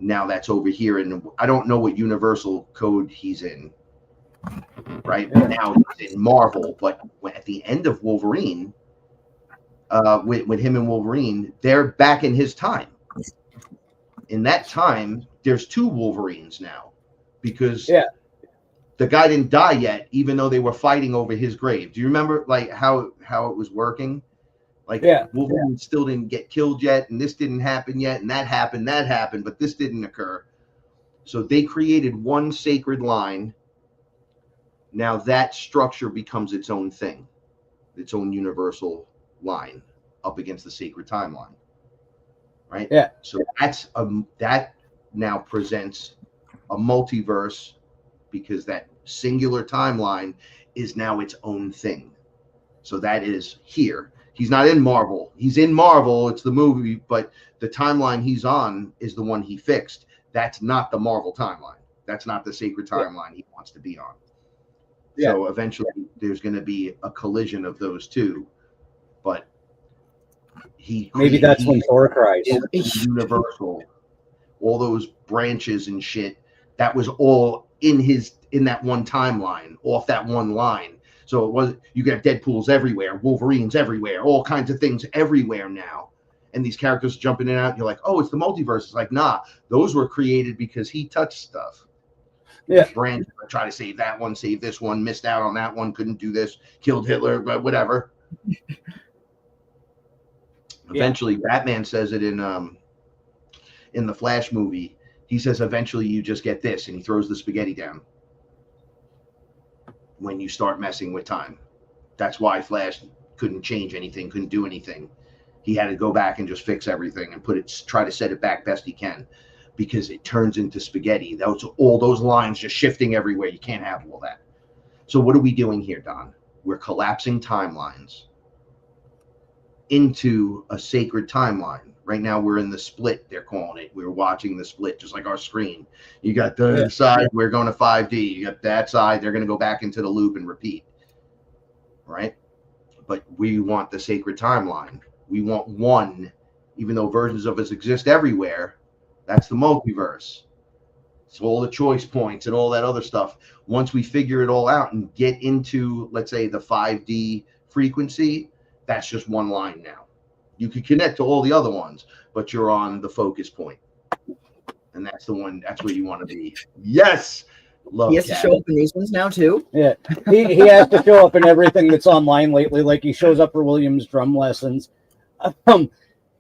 Now that's over here, and I don't know what universal code he's in, right? Now he's in Marvel, but at the end of Wolverine, with him and Wolverine, they're back in his time. In that time, there's two Wolverines now, because the guy didn't die yet, even though they were fighting over his grave. Do you remember like how it was working? Like Wolverine still didn't get killed yet, and this didn't happen yet, and that happened, but this didn't occur. So they created one sacred line. Now that structure becomes its own thing, its own universal line up against the sacred timeline, right? Yeah. So that now presents a multiverse, because that singular timeline is now its own thing. So that is here. He's not in Marvel. He's in Marvel. It's the movie, but the timeline he's on is the one he fixed. That's not the Marvel timeline. That's not the sacred timeline he wants to be on. Yeah. So eventually there's going to be a collision of those two, but maybe that's when Thor cries. Universal, all those branches and shit, that was all in that one timeline, off that one line. So it was, you got Deadpools everywhere, Wolverines everywhere, all kinds of things everywhere now. And these characters jumping in and out. You're like, oh, it's the multiverse. It's like, nah, those were created because he touched stuff. Yeah. Brands try to save that one, save this one, missed out on that one, couldn't do this, killed Hitler, but whatever. Eventually, Batman says it in the Flash movie. He says, eventually you just get this, and he throws the spaghetti down when you start messing with time. That's why Flash couldn't change anything, couldn't do anything. He had to go back and just fix everything and try to set it back best he can, because it turns into spaghetti. All those lines just shifting everywhere. You can't have all that. So what are we doing here, Don? We're collapsing timelines into a sacred timeline. Right now we're in the split, they're calling it. We're watching the split, just like our screen. You got the side, we're going to 5D. You got that side, they're going to go back into the loop and repeat. Right? But we want the sacred timeline. We want one, even though versions of us exist everywhere. That's the multiverse. So all the choice points and all that other stuff. Once we figure it all out and get into, let's say, the 5D frequency, that's just one line now. You could connect to all the other ones, but you're on the focus point. And that's the one, that's where you want to be. Yes. He has to show up in these ones now too. Yeah. He has to show up in everything that's online lately. Like he shows up for William's drum lessons.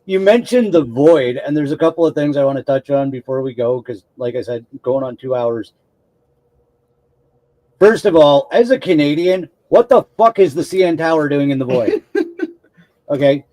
You mentioned the void, and there's a couple of things I want to touch on before we go, because like I said, going on 2 hours. First of all, as a Canadian, what the fuck is the CN Tower doing in the void? Okay.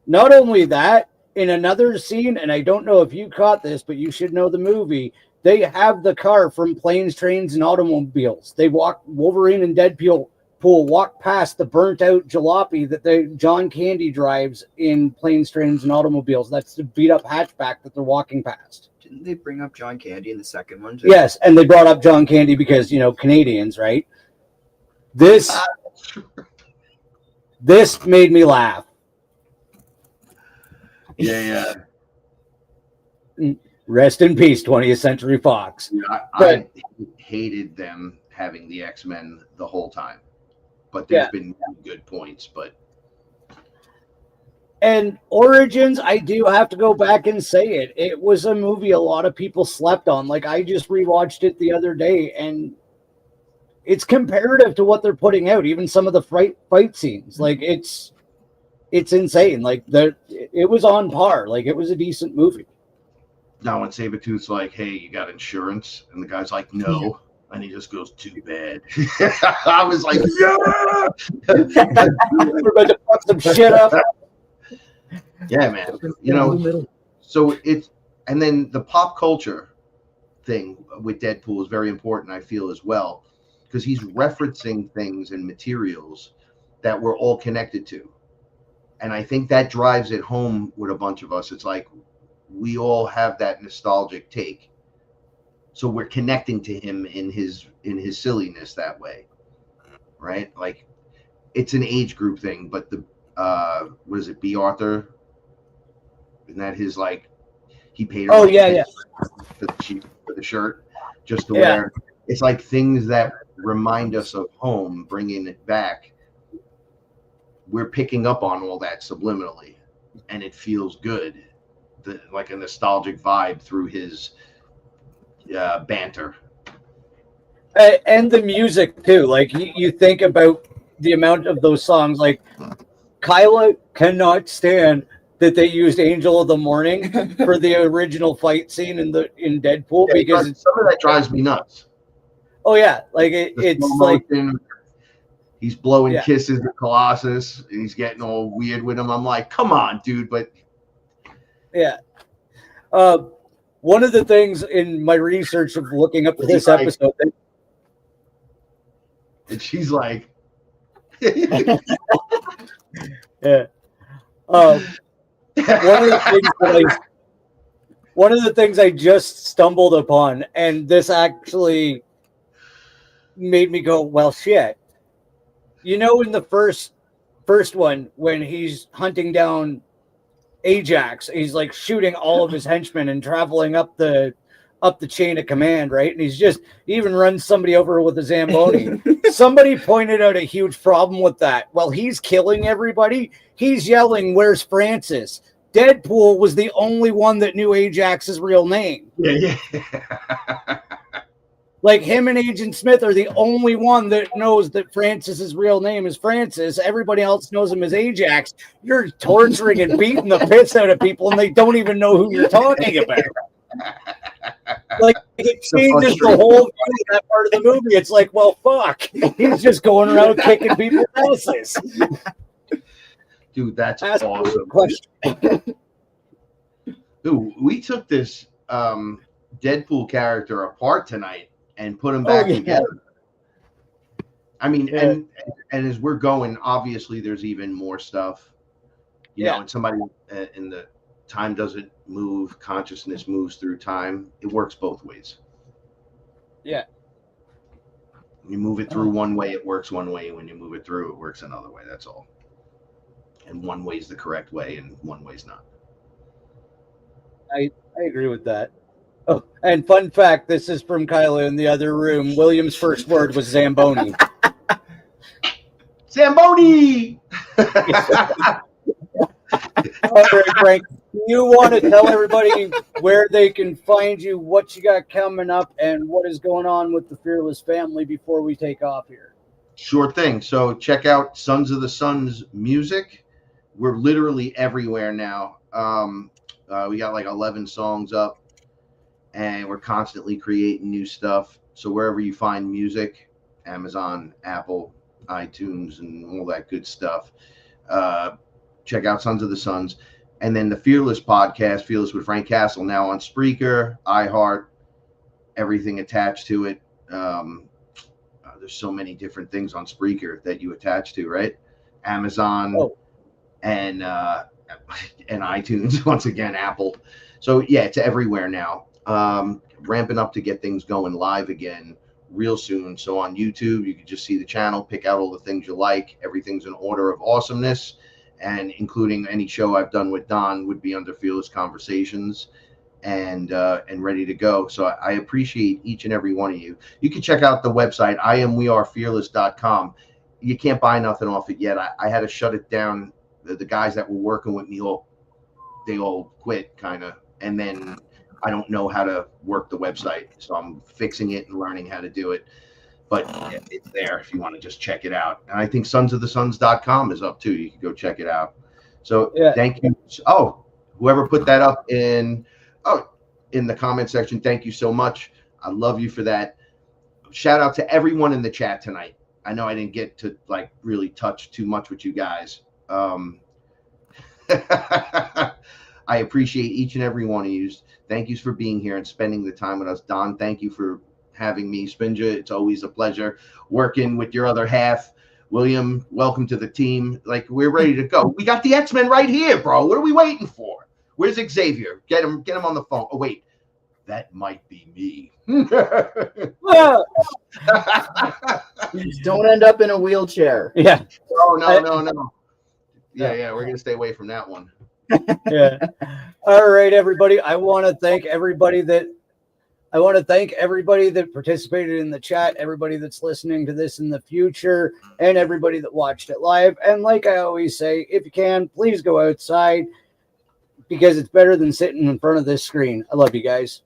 Not only that, in another scene, and I don't know if you caught this, but you should know the movie, they have the car from Planes, Trains, and Automobiles. They Wolverine and Deadpool walk past the burnt out jalopy that John Candy drives in Planes, Trains, and Automobiles. That's the beat up hatchback that they're walking past. Didn't they bring up John Candy in the second one too? Yes, and they brought up John Candy because, Canadians, right? This made me laugh. Yeah. Rest in peace, 20th Century Fox. Yeah, I hated them having the X-Men the whole time. But there's been good points. And Origins, I do have to go back and say it. It was a movie a lot of people slept on. Like, I just rewatched it the other day, and it's comparative to what they're putting out. Even some of the fight scenes. Like, it's insane. Like, it was on par. Like, it was a decent movie. Now when Sabretooth's like, hey, you got insurance? And the guy's like, no. And he just goes, too bad. I was like, yeah! We're about to fuck some shit up. Yeah, man. So and then the pop culture thing with Deadpool is very important, I feel, as well, because he's referencing things and materials that we're all connected to. And I think that drives it home with a bunch of us. It's like we all have that nostalgic take. So we're connecting to him in his silliness that way, right? Like, it's an age group thing, but the what is it, B. Arthur? Isn't that his, like, he paid her for the shirt just to wear? It's like things that remind us of home, bringing it back. We're picking up on all that subliminally, and it feels good, like a nostalgic vibe through his banter. And the music too. Like, you think about the amount of those songs. Like, Kyla cannot stand that they used Angel of the Morning for the original fight scene in Deadpool, because some of that drives me nuts. Oh yeah, like it's like he's blowing kisses at Colossus and he's getting all weird with him. I'm like, come on, dude. But yeah. One of the things in my research of looking up for this episode, and she's like, yeah. One of the things I just stumbled upon, and this actually made me go, well, shit. In the first one, when he's hunting down Ajax, he's like shooting all of his henchmen and traveling up the chain of command, right? And he even runs somebody over with a Zamboni. Somebody pointed out a huge problem with that. While he's killing everybody, he's yelling, "Where's Francis?" Deadpool was the only one that knew Ajax's real name. Yeah. Like, him and Agent Smith are the only one that knows that Francis's real name is Francis. Everybody else knows him as Ajax. You're torturing and beating the piss out of people, and they don't even know who you're talking about. Like, it changes the whole view of that part of the movie. It's like, well, fuck. He's just going around kicking people's asses. Dude, that's Ask me a awesome. question. Dude, we took this Deadpool character apart tonight and put him Oh, back yeah. together. I mean, Yeah. and as we're going, obviously there's even more stuff. You know, Yeah. and somebody in the time doesn't move, consciousness moves through time. It works both ways. Yeah. When you move it through one way, it works one way. When you move it through, it works another way. That's all. And one way is the correct way, and one way's not. I agree with that. Oh, and fun fact, this is from Kyla in the other room. William's first word was Zamboni. Zamboni! All right, Frank, you want to tell everybody where they can find you, what you got coming up, and what is going on with the Fearless family before we take off here? Sure thing. So check out Sons of the Suns music. We're literally everywhere now. We got like 11 songs up, and we're constantly creating new stuff. So wherever you find music, Amazon, Apple, iTunes, and all that good stuff, check out Sons of the Suns. And then the Fearless podcast, Fearless with Frank Castle, now on Spreaker, iHeart, everything attached to it. There's so many different things on Spreaker that you attach to, right? Amazon and iTunes, once again, Apple. So yeah, it's everywhere now. Ramping up to get things going live again real soon. So on YouTube, you can just see the channel, pick out all the things you like. Everything's in order of awesomeness, and including any show I've done with Don would be under Fearless Conversations, and ready to go. So I appreciate each and every one of you. You can check out the website, iamwearefearless.com. You can't buy nothing off it yet. I had to shut it down. The guys that were working with me, they all quit, kind of, and then I don't know how to work the website, so I'm fixing it and learning how to do it. But it's there if you want to just check it out. And I think sonsofthesuns.com is up too. You can go check it out. So Thank you. Oh, whoever put that up in the comment section, thank you so much. I love you for that. Shout out to everyone in the chat tonight. I know I didn't get to like really touch too much with you guys. I appreciate each and every one of you. Thank you for being here and spending the time with us. Don, thank you for having me. Spinja, it's always a pleasure working with your other half. William, welcome to the team. Like, we're ready to go. We got the X-Men right here, bro. What are we waiting for? Where's Xavier? Get him on the phone. Oh, wait. That might be me. Just don't end up in a wheelchair. Yeah. Oh, no. Yeah, we're going to stay away from that one. Yeah. All right, everybody. I want to thank everybody that participated in the chat, everybody that's listening to this in the future, and everybody that watched it live. And like I always say, if you can, please go outside, because it's better than sitting in front of this screen. I love you guys.